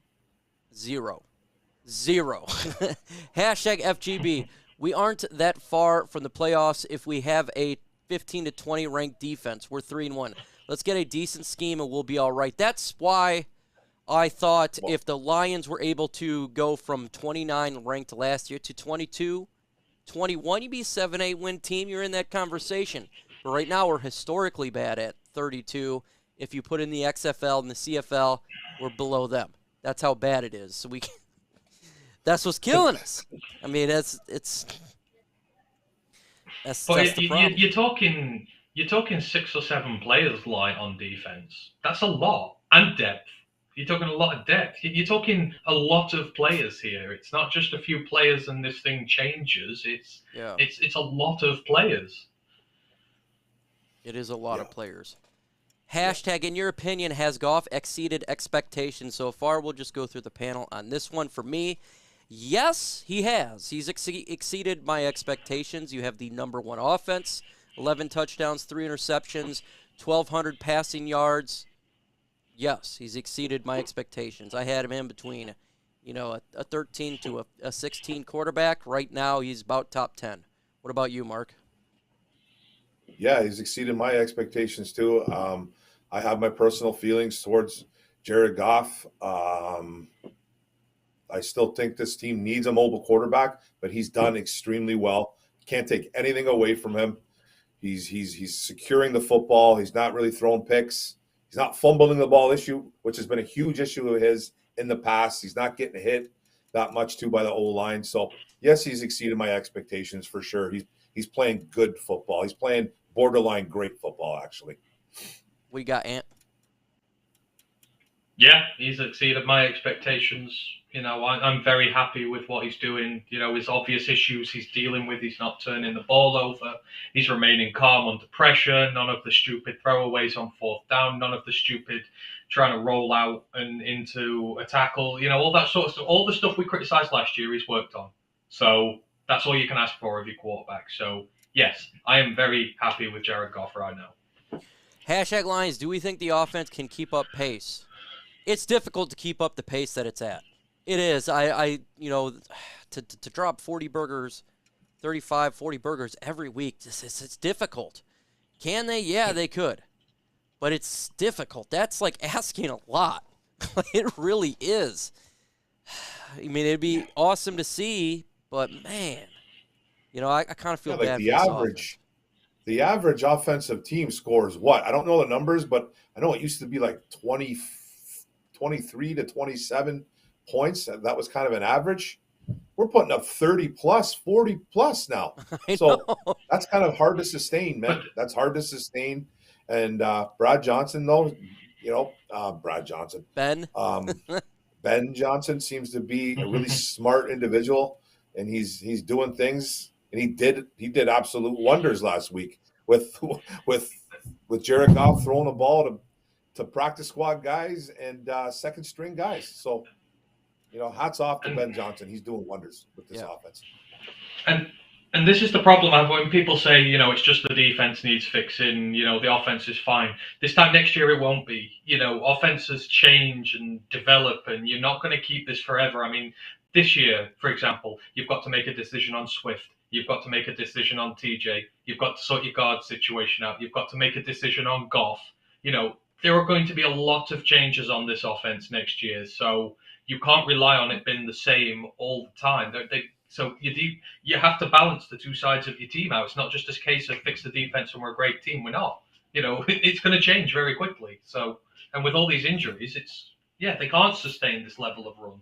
zero. Hashtag FGB. We aren't that far from the playoffs if we have a 15 to 20 ranked defense. We're 3-1. Let's get a decent scheme and we'll be all right. That's why I thought if the Lions were able to go from 29 ranked last year to 22, 21, you'd be a 7-8 win team. You're in that conversation. But right now we're historically bad at 32. If you put in the XFL and the CFL, we're below them. That's how bad it is. So that's what's killing us. I mean, that's the problem. You're talking 6 or 7 players light on defense. That's a lot, and depth. You're talking a lot of depth. You're talking a lot of players here. It's not just a few players and this thing changes. It's a lot of players. It is a lot of players. Hashtag, in your opinion, has Goff exceeded expectations so far? We'll just go through the panel on this one. For me, yes, he has. He's exceeded my expectations. You have the #1 offense, 11 touchdowns, 3 interceptions, 1,200 passing yards. Yes, he's exceeded my expectations. I had him in between, a 13 to a 16 quarterback. Right now, he's about top 10. What about you, Mark? Yeah, he's exceeded my expectations too. I have my personal feelings towards Jared Goff. I still think this team needs a mobile quarterback, but he's done extremely well. Can't take anything away from him. He's securing the football. He's not really throwing picks. He's not fumbling the ball which has been a huge issue of his in the past. He's not getting hit that much too by the O-line. So yes, he's exceeded my expectations for sure. He's playing good football. He's playing borderline great football, actually. We got Ant. Yeah, he's exceeded my expectations. I'm very happy with what he's doing. His obvious issues he's dealing with. He's not turning the ball over. He's remaining calm under pressure. None of the stupid throwaways on 4th down. None of the stupid trying to roll out and into a tackle. All that sort of stuff. All the stuff we criticized last year, he's worked on. So that's all you can ask for of your quarterback. So yes, I am very happy with Jared Goff right now. Hashtag Lions, do we think the offense can keep up pace? It's difficult to keep up the pace that it's at. It is. To drop 40 burgers, 35, 40 burgers every week, it's difficult. Can they? Yeah, they could. But it's difficult. That's like asking a lot. It really is. I mean, it'd be awesome to see, but man, I kind of feel bad for this offense. The average offensive team scores what? I don't know the numbers, but I know it used to be like 23 to 27 points. That was kind of an average. We're putting up 30 plus, 40 plus now. So that's kind of hard to sustain, man. That's hard to sustain. And Brad Johnson, though, Brad Johnson. Ben Johnson seems to be a really smart individual, and he's doing things. And he did absolute wonders last week with Jared Goff throwing the ball to practice squad guys and second string guys. So, hats off to Ben Johnson. He's doing wonders with this offense. And this is the problem I have when people say, it's just the defense needs fixing, the offense is fine. This time next year it won't be. Offenses change and develop, and you're not going to keep this forever. I mean, this year, for example, you've got to make a decision on Swift. You've got to make a decision on TJ. You've got to sort your guard situation out. You've got to make a decision on Goff. There are going to be a lot of changes on this offense next year, so you can't rely on it being the same all the time. So you have to balance the two sides of your team out. It's not just a case of fix the defense and we're a great team. We're not. It's going to change very quickly. So, and with all these injuries, they can't sustain this level of run.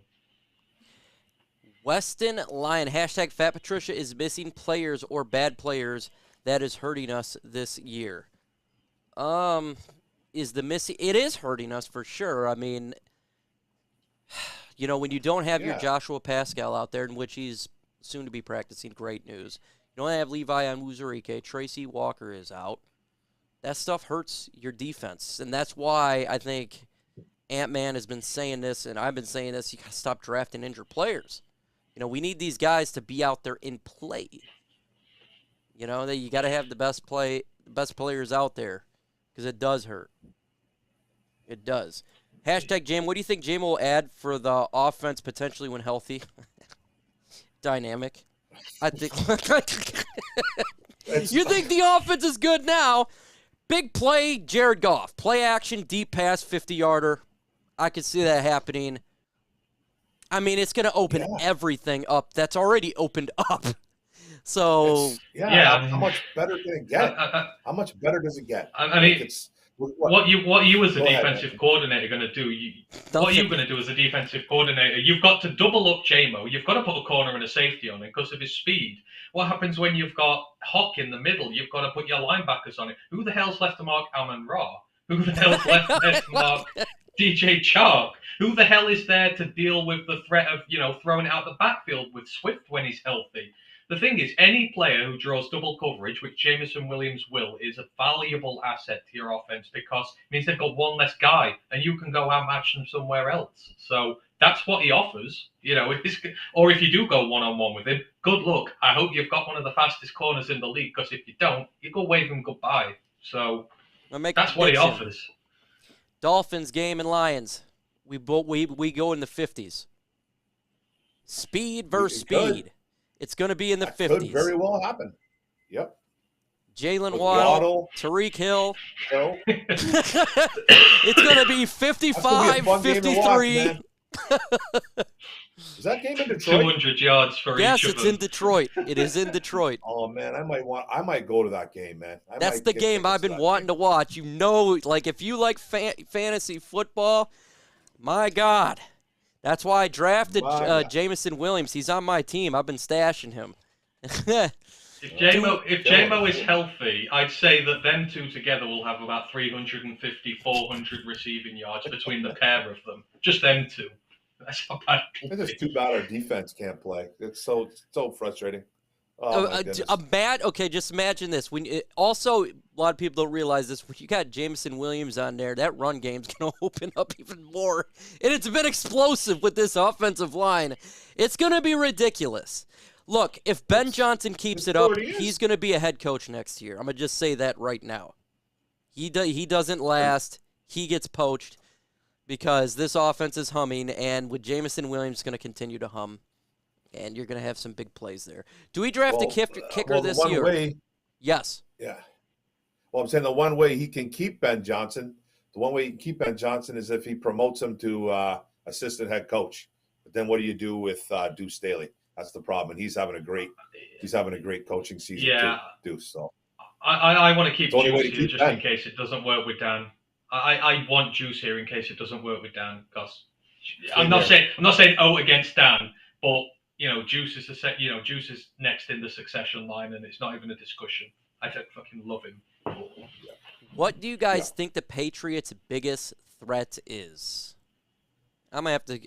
Weston Lion, hashtag Fat Patricia is missing players or bad players that is hurting us this year. It is hurting us for sure. I mean, when you don't have your Joshua Pascal out there, in which he's soon to be practicing, great news. You don't have Levi Onwuzurike. Tracy Walker is out. That stuff hurts your defense, and that's why I think Ant-Man has been saying this, and I've been saying this, you got to stop drafting injured players. We need these guys to be out there in play. That you got to have the best players out there, because it does hurt. It does. Hashtag Jam, what do you think Jam will add for the offense potentially when healthy? Dynamic. I think. You think the offense is good now? Big play, Jared Goff. Play action, deep pass, 50-yarder. I could see that happening. I mean, it's going to open everything up. That's already opened up. So how much better can it get? How much better does it get? I mean, what you as a defensive coordinator going to do? What are you going to do as a defensive coordinator? You've got to double up JMO. You've got to put a corner and a safety on him because of his speed. What happens when you've got Hawk in the middle? You've got to put your linebackers on it. Who the hell's left to mark Amon Ra? Who the hell's left there to mark DJ Chark? Who the hell is there to deal with the threat of, throwing it out the backfield with Swift when he's healthy? The thing is, any player who draws double coverage, which Jameson Williams will, is a valuable asset to your offense because it means they've got one less guy and you can go outmatch them somewhere else. So that's what he offers. Or if you do go one-on-one with him, good luck. I hope you've got one of the fastest corners in the league because if you don't, you go wave him goodbye. So that's what he offers. Dolphins game and Lions. We go in the 50s. Speed versus speed. It's going to be in the 50s. Could very well happen. Yep. Jalen Waddle, Tyreek Hill. It's going to be 55-53. Is that game in Detroit? 200 yards for each of them. Yes, it's in Detroit. It is in Detroit. Oh man, I might go to that game, man. That's the game I've been wanting to watch. If you like fantasy football, my God. That's why I drafted Jameson Williams. He's on my team. I've been stashing him. If JMO is healthy, I'd say that them two together will have about 350, 400 receiving yards between the pair of them. Just them two. That's how bad it's just too bad our defense can't play. It's so frustrating. Okay, just imagine this. Also, a lot of people don't realize this. When you got Jameson Williams on there, that run game's going to open up even more. And it's been explosive with this offensive line. It's going to be ridiculous. Look, if Ben Johnson keeps it up, he's going to be a head coach next year. I'm going to just say that right now. He doesn't last. He gets poached because this offense is humming, and with Jameson Williams going to continue to hum. And you're going to have some big plays there. Do we draft a kicker this year? Yes. Yeah. Well, I'm saying the one way he can keep Ben Johnson, is if he promotes him to assistant head coach. But then what do you do with Deuce Staley? That's the problem. And he's having a great coaching season too, Deuce. So I want to keep Juice here just in case it doesn't work with Dan. I want Juice here in case it doesn't work with Dan because I'm not saying against Dan, but Juice is Juice is next in the succession line, and it's not even a discussion. I fucking love him. What do you guys think the Patriots' biggest threat is? I'm gonna have to.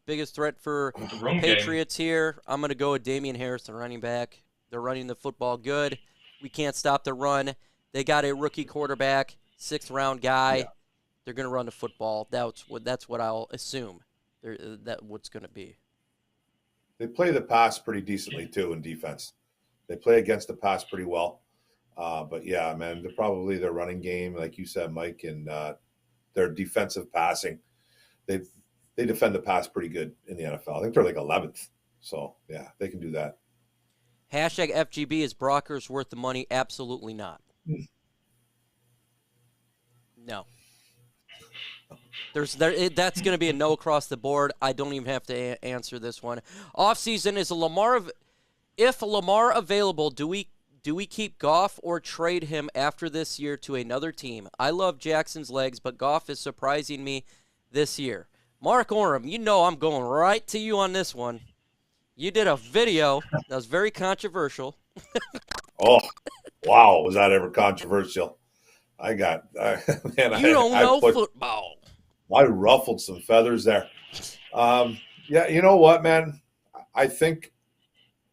Biggest threat for Patriots here. I'm gonna go with Damian Harris, the running back. They're running the football good. We can't stop the run. They got a rookie quarterback, 6th-round guy. Yeah. They're gonna run the football. That's what I'll assume. That's what's gonna be. They play the pass pretty decently, too, in defense. They play against the pass pretty well. But, yeah, man, they're probably their running game, like you said, Mike, and their defensive passing. They defend the pass pretty good in the NFL. I think they're like 11th. So, yeah, they can do that. Hashtag FGB, is Brockers worth the money? Absolutely not. No. That's going to be a no across the board. I don't even have to answer this one. Offseason, is if Lamar available, do we keep Goff or trade him after this year to another team? I love Jackson's legs, but Goff is surprising me this year. Mark Orem, I'm going right to you on this one. You did a video that was very controversial. Oh, wow. Was that ever controversial? Football. I ruffled some feathers there. Yeah, you know what, man? I think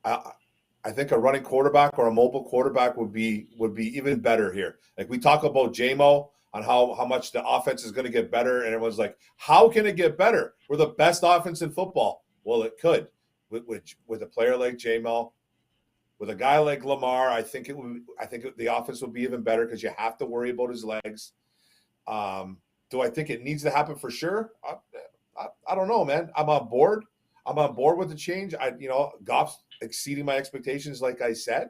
a running quarterback or a mobile quarterback would be even better here. Like we talk about JMO, on how much the offense is going to get better. And everyone's like, how can it get better? We're the best offense in football. Well, it could with a player like J-Mel, with a guy like Lamar. I think the offense will be even better because you have to worry about his legs. Do I think it needs to happen for sure? I don't know, man. I'm on board. I'm on board with the change. Goff's exceeding my expectations, like I said.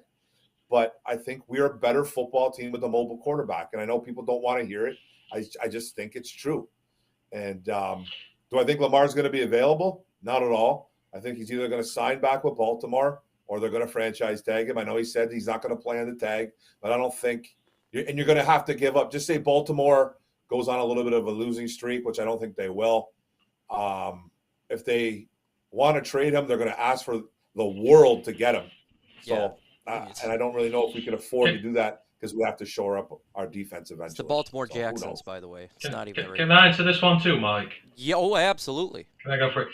But I think we're a better football team with a mobile quarterback. And I know people don't want to hear it. I just think it's true. And do I think Lamar's going to be available? Not at all. I think he's either going to sign back with Baltimore or they're going to franchise tag him. I know he said he's not going to play on the tag, but I don't think – and you're going to have to give up. Just say Baltimore goes on a little bit of a losing streak, which I don't think they will. If they want to trade him, they're going to ask for the world to get him. So, and I don't really know if we can afford to do that because we have to shore up our defense eventually. It's the Baltimore Jacksons, by the way. It's not even. Can I answer this one too, Mike? Yeah, oh, absolutely. Can I go for it?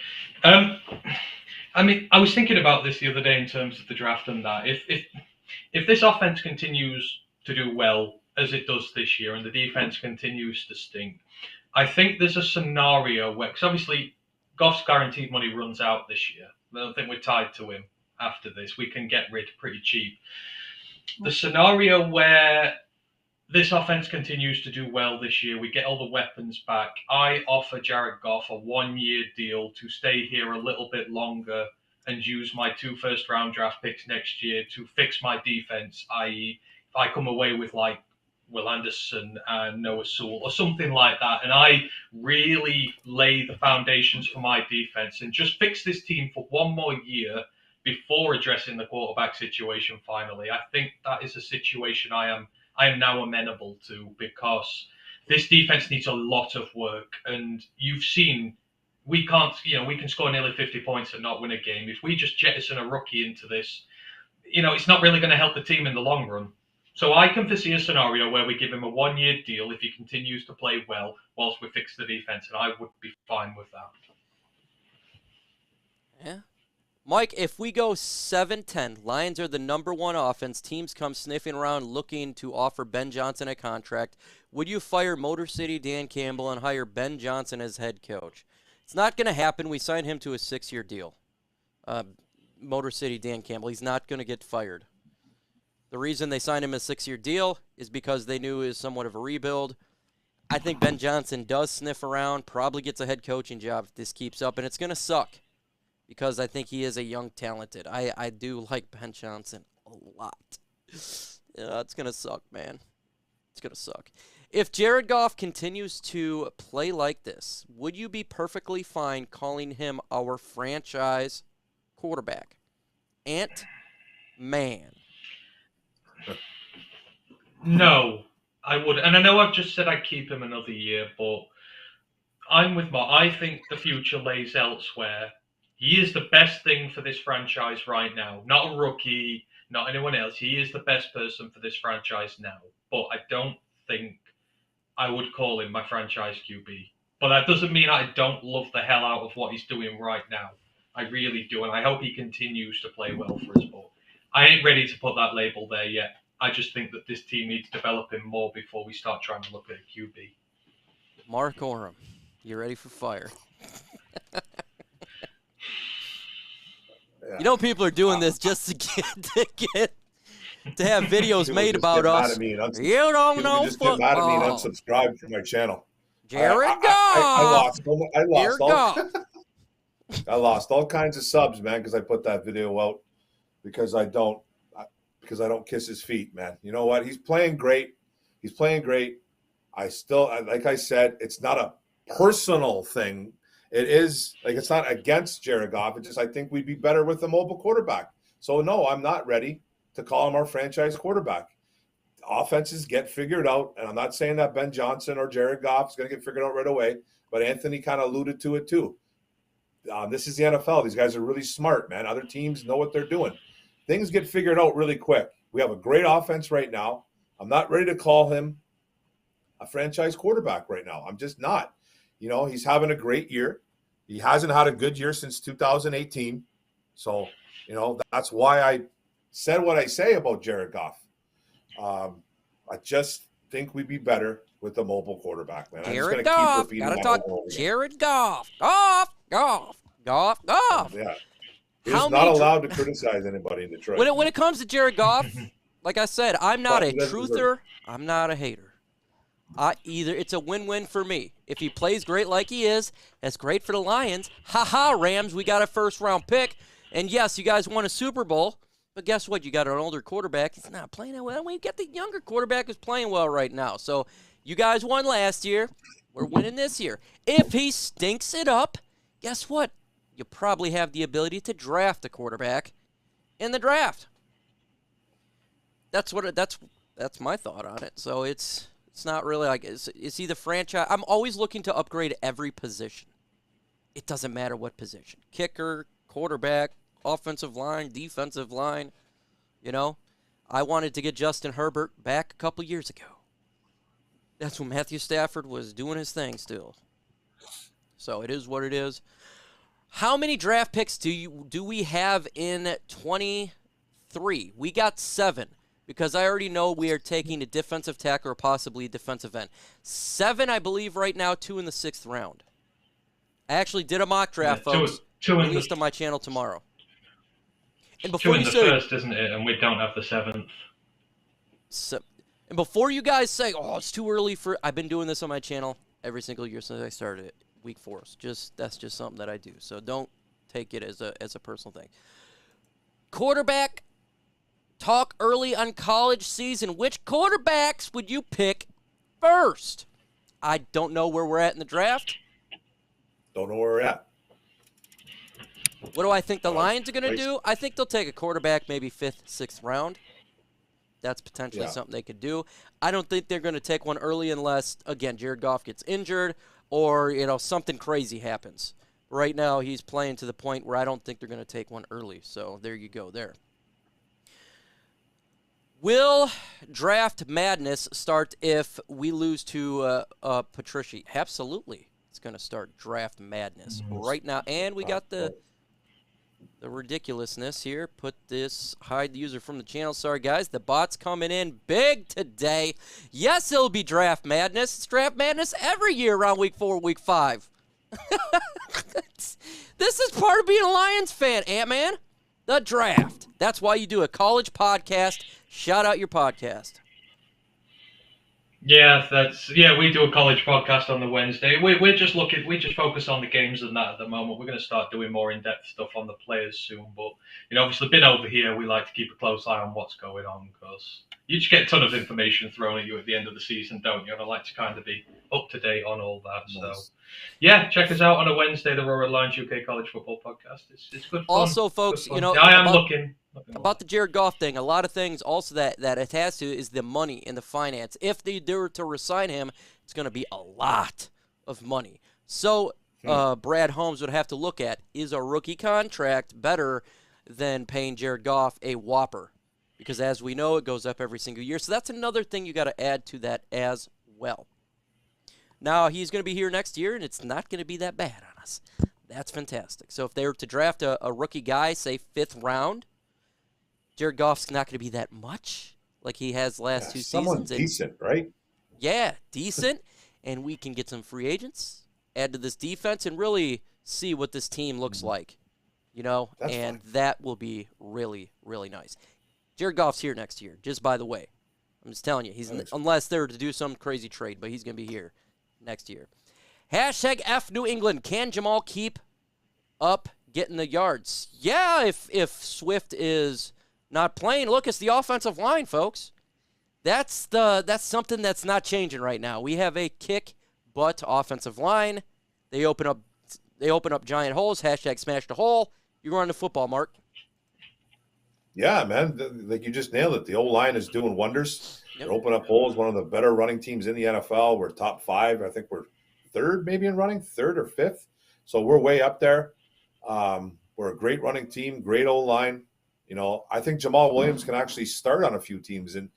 I mean, I was thinking about this the other day in terms of the draft and that. If this offense continues to do well as it does this year and the defense continues to stink, I think there's a scenario where, because obviously Goff's guaranteed money runs out this year. I don't think we're tied to him after this. We can get rid pretty cheap. The scenario where this offense continues to do well this year, we get all the weapons back. I offer Jared Goff a 1-year deal to stay here a little bit longer and use my 2 first-round draft picks next year to fix my defense, i.e., if I come away with like Will Anderson and Noah Sewell or something like that, and I really lay the foundations for my defense and just fix this team for 1 more year before addressing the quarterback situation finally, I think that is a situation I am now amenable to, because this defense needs a lot of work. And you've seen we can score nearly 50 points and not win a game. If we just jettison a rookie into this, it's not really going to help the team in the long run. So I can foresee a scenario where we give him a 1-year deal if he continues to play well whilst we fix the defense, and I would be fine with that. Yeah. Mike, if we go 7-10, Lions are the #1 offense, teams come sniffing around looking to offer Ben Johnson a contract, would you fire Motor City Dan Campbell and hire Ben Johnson as head coach? It's not going to happen. We signed him to a 6-year deal. Motor City Dan Campbell, he's not going to get fired. The reason they signed him a 6-year deal is because they knew it was somewhat of a rebuild. I think Ben Johnson does sniff around, probably gets a head coaching job if this keeps up, and it's going to suck because I think he is a young, talented. I do like Ben Johnson a lot. Yeah, it's going to suck, man. It's going to suck. If Jared Goff continues to play like this, would you be perfectly fine calling him our franchise quarterback? Ant-Man. No, I would. And I know I've just said I'd keep him another year, but I'm with Mark. I think the future lays elsewhere. He is the best thing for this franchise right now. Not a rookie, not anyone else. He is the best person for this franchise now. But I don't think I would call him my franchise QB. But that doesn't mean I don't love the hell out of what he's doing right now. I really do. And I hope he continues to play well for us. But I ain't ready to put that label there yet. I just think that this team needs developing more before we start trying to look at a QB. Mark Oram, you ready for fire? Yeah. People are doing this just to have videos made about us. You don't know. Just get mad at me and unsubscribe from my channel. Jared Goff. I lost all kinds of subs, man, because I put that video out because I don't kiss his feet, man. You know what? He's playing great. I still, like I said, it's not a personal thing. It is like, it's not against Jared Goff. It's just, I think we'd be better with a mobile quarterback. So no, I'm not ready to call him our franchise quarterback. Offenses get figured out. And I'm not saying that Ben Johnson or Jared Goff is going to get figured out right away, but Anthony kind of alluded to it too. This is the NFL. These guys are really smart, man. Other teams know what they're doing. Things get figured out really quick. We have a great offense right now. I'm not ready to call him a franchise quarterback right now. I'm just not. He's having a great year. He hasn't had a good year since 2018. So, that's why I said what I say about Jared Goff. I just think we'd be better with the mobile quarterback, man. Jared Goff. Gotta talk. Jared Goff. Goff. Yeah. He's not allowed to criticize anybody in Detroit. When it comes to Jared Goff, like I said, I'm not a truther. I'm not a hater. It's a win-win for me. If he plays great like he is, that's great for the Lions. Ha-ha, Rams, we got a first-round pick. And, yes, you guys won a Super Bowl. But guess what? You got an older quarterback. He's not playing that well. We get the younger quarterback who's playing well right now. So you guys won last year. We're winning this year. If he stinks it up, guess what? You probably have the ability to draft a quarterback in the draft. That's my thought on it. So it's not really like is he the franchise? I'm always looking to upgrade every position. It doesn't matter what position. Kicker, quarterback, offensive line, defensive line. You know, I wanted to get Justin Herbert back a couple years ago. That's when Matthew Stafford was doing his thing still. So it is what it is. How many draft picks do we have in 23? We got 7 because I already know we are taking a defensive tackle or possibly a defensive end. 7, I believe, right now, 2 in the 6th round. I actually did a mock draft, folks. Two released on my channel tomorrow. And before 2 in the first, isn't it? And we don't have the 7th. And before you guys say, "Oh, it's too early for," I've been doing this on my channel every single year since I started it. Week 4. That's just something that I do. So don't take it as a personal thing. Quarterback talk early on college season. Which quarterbacks would you pick first? I don't know where we're at in the draft. Don't know where we're at. What do I think the Lions are going to do? I think they'll take a quarterback maybe 5th, 6th round. That's potentially something they could do. I don't think they're going to take one early unless, again, Jared Goff gets injured or, something crazy happens. Right now, he's playing to the point where I don't think they're going to take one early. So there you go there. Will draft madness start if we lose to Patricia? Absolutely. It's going to start draft madness right now. And we got the ridiculousness here. Hide the user from the channel. Sorry, guys. The bot's coming in big today. Yes, it'll be draft madness. It's draft madness every year around week 4, week 5. This is part of being a Lions fan, Ant-Man. The draft. That's why you do a college podcast. Shout out your podcast. Yeah, we do a college podcast on the Wednesday. We just focus on the games and that at the moment. We're going to start doing more in-depth stuff on the players soon. But, obviously being over here, we like to keep a close eye on what's going on because you just get a ton of information thrown at you at the end of the season, don't you? And I like to kind of be up to date on all that. Nice. So, yeah, check us out on a Wednesday, the Roaring Lions UK College Football Podcast. It's good fun. Also, folks, I am looking about the Jared Goff thing. A lot of things also that it has to is the money and the finance. If they were to resign him, it's going to be a lot of money. So Brad Holmes would have to look at, is a rookie contract better than paying Jared Goff a whopper? Because as we know, it goes up every single year. So that's another thing you got to add to that as well. Now, he's going to be here next year, and it's not going to be that bad on us. That's fantastic. So if they were to draft a rookie guy, say 5th round, Jared Goff's not going to be that much like he has last 2 seasons. Someone decent, right? Yeah, decent. And we can get some free agents, add to this defense, and really see what this team looks like. That will be really, really nice. Jared Goff's here next year, just by the way. I'm just telling you, unless they're to do some crazy trade, but he's going to be here next year. Hashtag F New England. Can Jamal keep up getting the yards? Yeah, if Swift is not playing. Look, it's the offensive line, folks. That's something that's not changing right now. We have a kick butt offensive line. They open up giant holes. Hashtag smash the hole. You run the football, Mark. Yeah, man. Like you just nailed it. The O-line is doing wonders. Yep. They open up holes. One of the better running teams in the NFL. We're top 5. I think we're 3rd maybe in running, 3rd or 5th. So we're way up there. We're a great running team, great O-line. I think Jamal Williams can actually start on a few teams in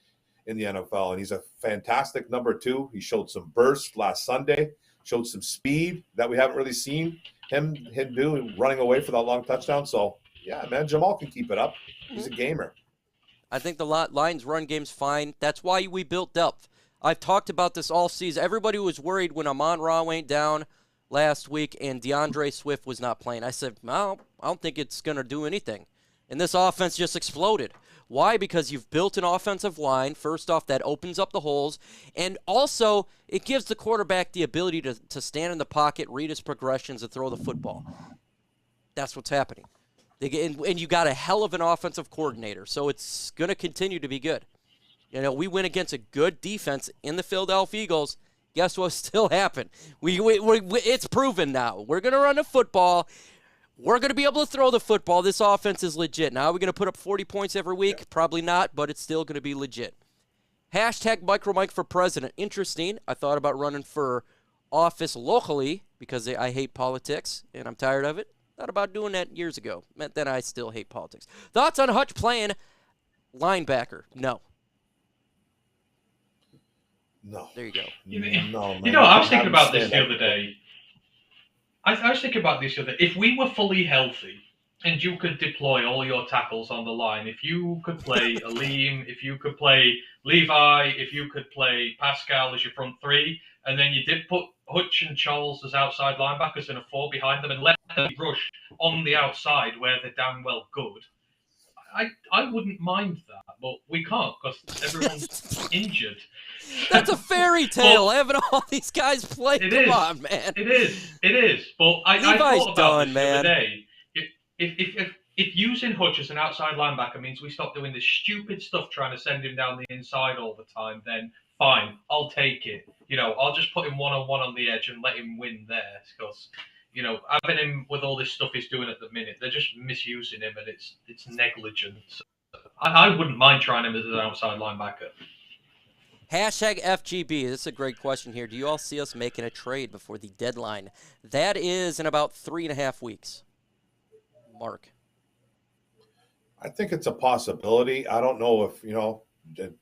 the NFL, and he's a fantastic number 2. He showed some burst last Sunday, showed some speed that we haven't really seen him do, running away for that long touchdown. So, yeah, man, Jamal can keep it up. He's a gamer. I think the Lions run game's fine. That's why we built depth. I've talked about this all season. Everybody was worried when Amon-Ra went down last week and DeAndre Swift was not playing. I said, well, I don't think it's going to do anything. And this offense just exploded. Why? Because you've built an offensive line, first off, that opens up the holes, and also it gives the quarterback the ability to stand in the pocket, read his progressions, and throw the football. That's what's happening. And you got a hell of an offensive coordinator, so it's going to continue to be good. You know, we win against a good defense in the Philadelphia Eagles. Guess what still happened? It's proven now. We're going to run the football. We're going to be able to throw the football. This offense is legit. Now, are we going to put up 40 points every week? Yeah. Probably not, but it's still going to be legit. Hashtag MicroMike for president. Interesting. I thought about running for office locally because I hate politics, and I'm tired of it. Thought about doing that years ago. Then I still hate politics. Thoughts on Hutch playing linebacker? No. No. There you go. No, I was thinking about this the other day. I was thinking about this the other day. If we were fully healthy and you could deploy all your tackles on the line, if you could play Aleem, if you could play Levi, if you could play Pascal as your front three, and then you did put Hutch and Charles as outside linebackers and a 4 behind them and let them rush on the outside where they're damn well good, I wouldn't mind that, but we can't because everyone's injured. That's a fairy tale, having all these guys play. Come on, man. It is. But I thought about this the other day. If using Hutch as an outside linebacker means we stop doing this stupid stuff trying to send him down the inside all the time, then fine, I'll take it. You know, I'll just put him one-on-one on the edge and let him win there because, you know, having him with all this stuff he's doing at the minute, they're just misusing him and it's negligent. I wouldn't mind trying him as an outside linebacker. Hashtag FGB. This is a great question here. Do you all see us making a trade before the deadline? That is in about 3.5 weeks. Mark. I think it's a possibility. I don't know if,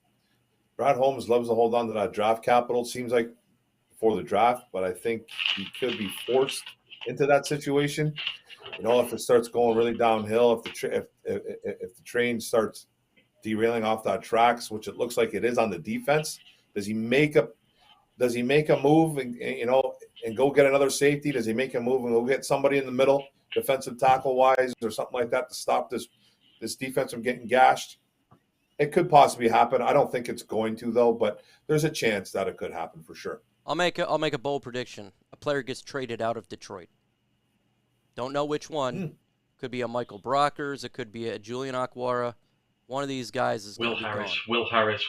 Brad Holmes loves to hold on to that draft capital, seems like, before the draft, but I think he could be forced into that situation. You know, if it starts going really downhill, if the train starts derailing off that tracks, which it looks like it is on the defense, does he make a move and go get another safety? Does he make a move and go get somebody in the middle, defensive tackle wise, or something like that to stop this defense from getting gashed? It could possibly happen. I don't think it's going to though, but there's a chance that it could happen for sure. I'll make a bold prediction. A player gets traded out of Detroit. Don't know which one. Could be a Michael Brockers. It could be a Julian Akwara. One of these guys is going to be gone. Will Harris.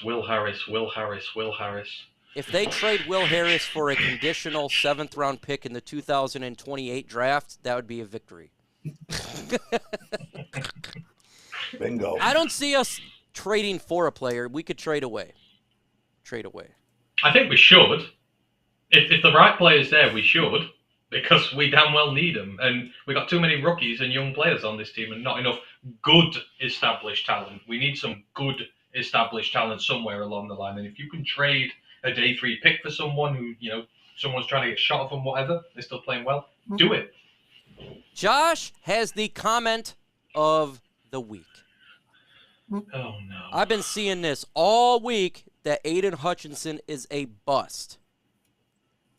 If they trade Will Harris for a conditional 7th-round pick in the 2028 draft, that would be a victory. Bingo. I don't see us trading for a player. We could trade away. I think we should. If the right player's there, we should. Because we damn well need them. And we got too many rookies and young players on this team and not enough good established talent. We need some good established talent somewhere along the line. And if you can trade a day 3 pick for someone who, someone's trying to get shot of them, whatever, they're still playing well, do it. Josh has the comment of the week. Oh, no. I've been seeing this all week that Aidan Hutchinson is a bust.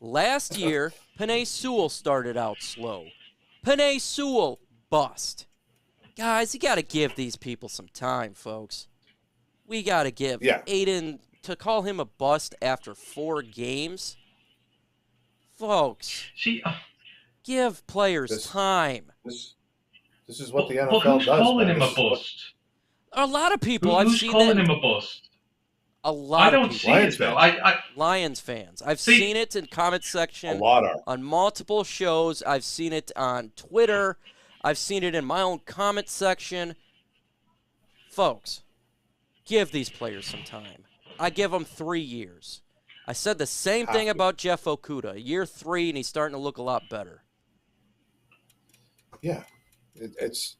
Last year, Penei Sewell started out slow. Penei Sewell, bust. Guys, you got to give these people some time, folks. We got to give Aidan, to call him a bust after 4 games. Folks, give players time. This is what the NFL does. Who's calling him a bust? A lot of people. Who's calling him a bust? A lot of people. See it, though. Lions fans. I've seen it in comment section. A lot are. On multiple shows. I've seen it on Twitter. I've seen it in my own comment section. Folks, give these players some time. I give them 3 years. I said the same thing about Jeff Okudah. Year 3, and he's starting to look a lot better. Yeah. It's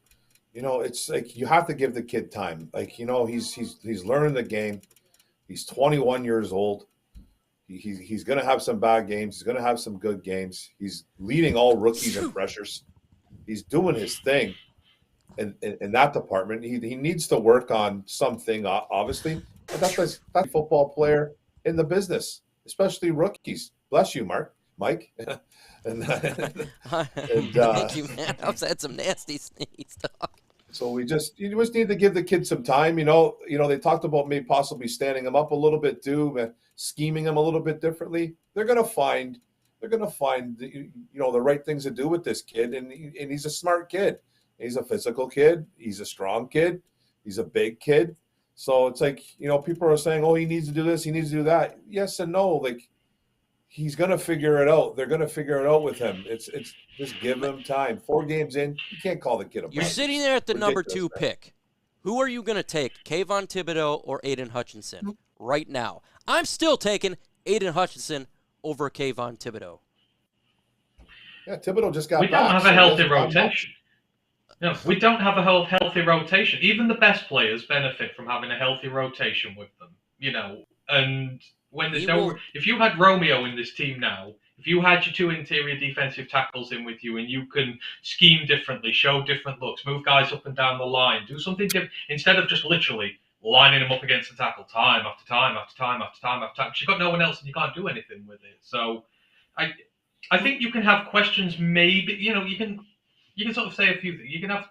like you have to give the kid time. Like, he's learning the game. He's 21 years old. He's going to have some bad games. He's going to have some good games. He's leading all rookies in pressures. He's doing his thing in that department. He needs to work on something, obviously. But that's a football player in the business, especially rookies. Bless you, Mike. and Thank you, man. I've had some nasty sneeze talk. So you just need to give the kid some time. They talked about maybe possibly standing him up a little bit too, scheming him a little bit differently. They're gonna find the right things to do with this kid, and he's a smart kid. He's a physical kid. He's a strong kid. He's a big kid. So it's like, people are saying, oh, he needs to do this, he needs to do that. Yes and no. Like, he's gonna figure it out. They're gonna figure it out with him. It's just give him time. 4 games in, you can't call the kid a bust. You're sitting there at the number 2 pick. Who are you going to take, Kayvon Thibodeau or Aidan Hutchinson right now? I'm still taking Aidan Hutchinson over Kayvon Thibodeau. Yeah, Thibodeau just got We don't have a healthy rotation. No, we don't have a healthy rotation. Even the best players benefit from having a healthy rotation with them, and when there's if you had Romeo in this team now, if you had your 2 interior defensive tackles in with you and you can scheme differently, show different looks, move guys up and down the line, do something different, instead of just literally lining them up against the tackle time after time after time after time after time, because you've got no one else and you can't do anything with it. So I think you can have questions, maybe, you can sort of say a few things. You can have,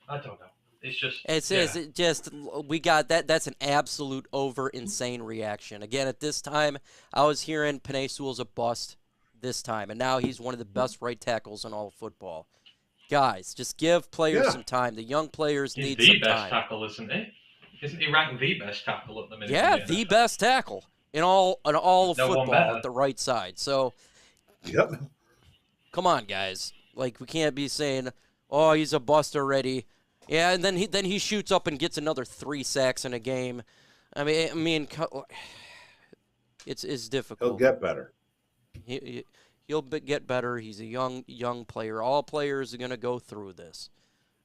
I don't know. It's just, we got that. That's an absolute insane reaction. Again, at this time, I was hearing Penei Sewell's a bust this time, and now he's one of the best right tackles in all of football. Guys, just give players some time. The young players need some time. He's the best tackle, isn't he? Isn't he ranked the best tackle at the minute? Yeah, the best tackle in all of football at the right side. So, come on, guys. Like, we can't be saying, oh, he's a bust already. Yeah, and then he shoots up and gets another 3 sacks in a game. I mean, it's difficult. He'll get better. He'll get better. He's a young player. All players are gonna go through this.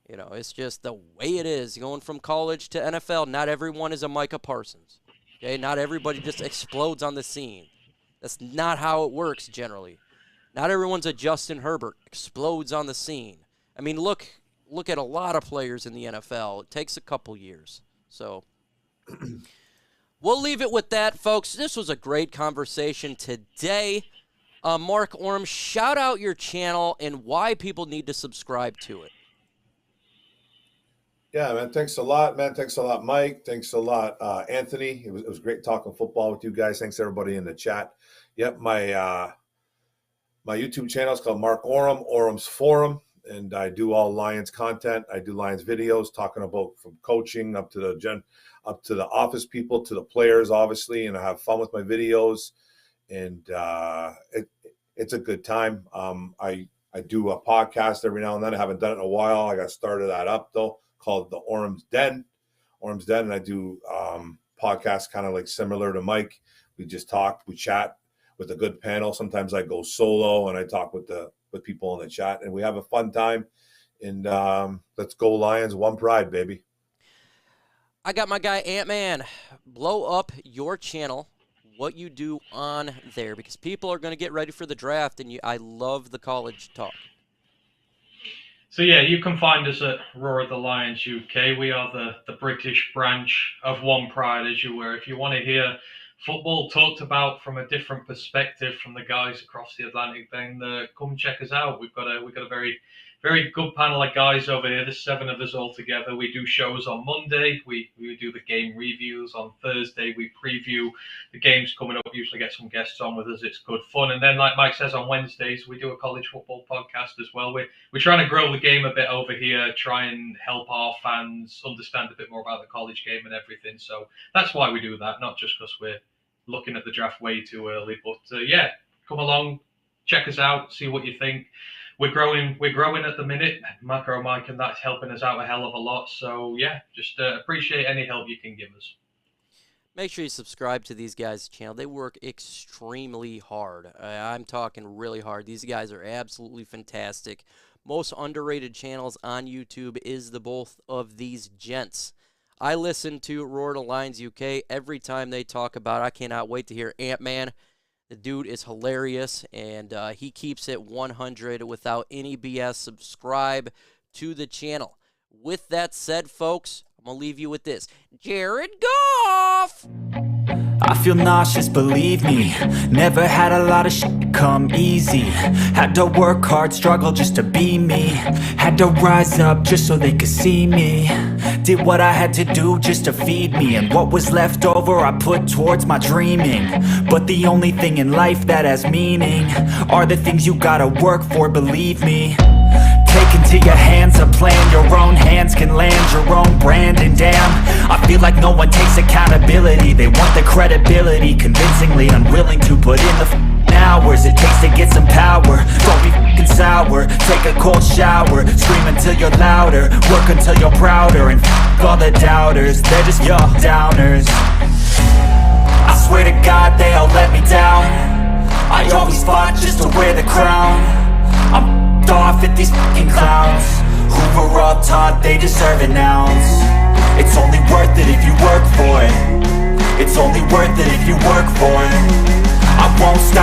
It's just the way it is. Going from college to NFL, not everyone is a Micah Parsons. Okay, not everybody just explodes on the scene. That's not how it works generally. Not everyone's a Justin Herbert, explodes on the scene. I mean, look at a lot of players in the NFL. It takes a couple years. So we'll leave it with that, folks. This was a great conversation today. Mark Orm, shout out your channel and why people need to subscribe to it. Yeah, man. Thanks a lot, man. Thanks a lot, Mike. Thanks a lot, Anthony. It was great talking football with you guys. Thanks everybody in the chat. Yep, my YouTube channel is called Mark Orm, Orm's Forum. And I do all Lions content. I do Lions videos talking about from coaching up to the office people to the players, obviously. And I have fun with my videos, and it's a good time. I do a podcast every now and then. I haven't done it in a while. I got started that up though, called the Orm's Den, and I do podcasts kind of like similar to Mike. We just talk, we chat with a good panel. Sometimes I go solo and I talk with people in the chat, and we have a fun time. And let's go Lions, one pride, baby. I got my guy Ant-Man. Blow up your channel, what you do on there, because people are going to get ready for the draft, and I love the college talk. So yeah, you can find us at Roar of the Lions UK. We are the British branch of One Pride, as you were. If you want to hear football talked about from a different perspective from the guys across the Atlantic, then come check us out. We've got a very, very good panel of guys over here. There's 7 of us all together. We do shows on Monday. We do the game reviews on Thursday. We preview the games coming up. We usually get some guests on with us. It's good fun. And then, like Mike says, on Wednesdays we do a college football podcast as well. We're trying to grow the game a bit over here, try and help our fans understand a bit more about the college game and everything. So that's why we do that, not just because we're looking at the draft way too early. But yeah, come along, check us out, see what you think. We're growing at the minute, MicroMike, and that's helping us out a hell of a lot. So yeah, just appreciate any help you can give us. Make sure you subscribe to these guys' channel. They work extremely hard. I'm talking really hard. These guys are absolutely fantastic. Most underrated channels on YouTube is the both of these gents. I listen to Roar to Lions UK every time they talk about it. I cannot wait to hear Ant-Man. The dude is hilarious, and he keeps it 100 without any BS. Subscribe to the channel. With that said, folks, I'm going to leave you with this. Jared Goff! I feel nauseous, believe me. Never had a lot of shit come easy. Had to work hard, struggle just to be me. Had to rise up just so they could see me. Did what I had to do just to feed me. And what was left over I put towards my dreaming. But the only thing in life that has meaning are the things you gotta work for, believe me. Take into your hands a plan. Your own hands can land your own brand. And damn, I feel like no one takes accountability. They want the credibility, convincingly unwilling to put in the hours it takes to get some power. Don't be f***ing sour. Take a cold shower. Scream until you're louder. Work until you're prouder. And f*** all the doubters, they're just your downers. I swear to God they all let me down. I always fought just to wear the crown. I'm off at these fucking clowns who were all taught they deserve an ounce. It's only worth it if you work for it. It's only worth it if you work for it.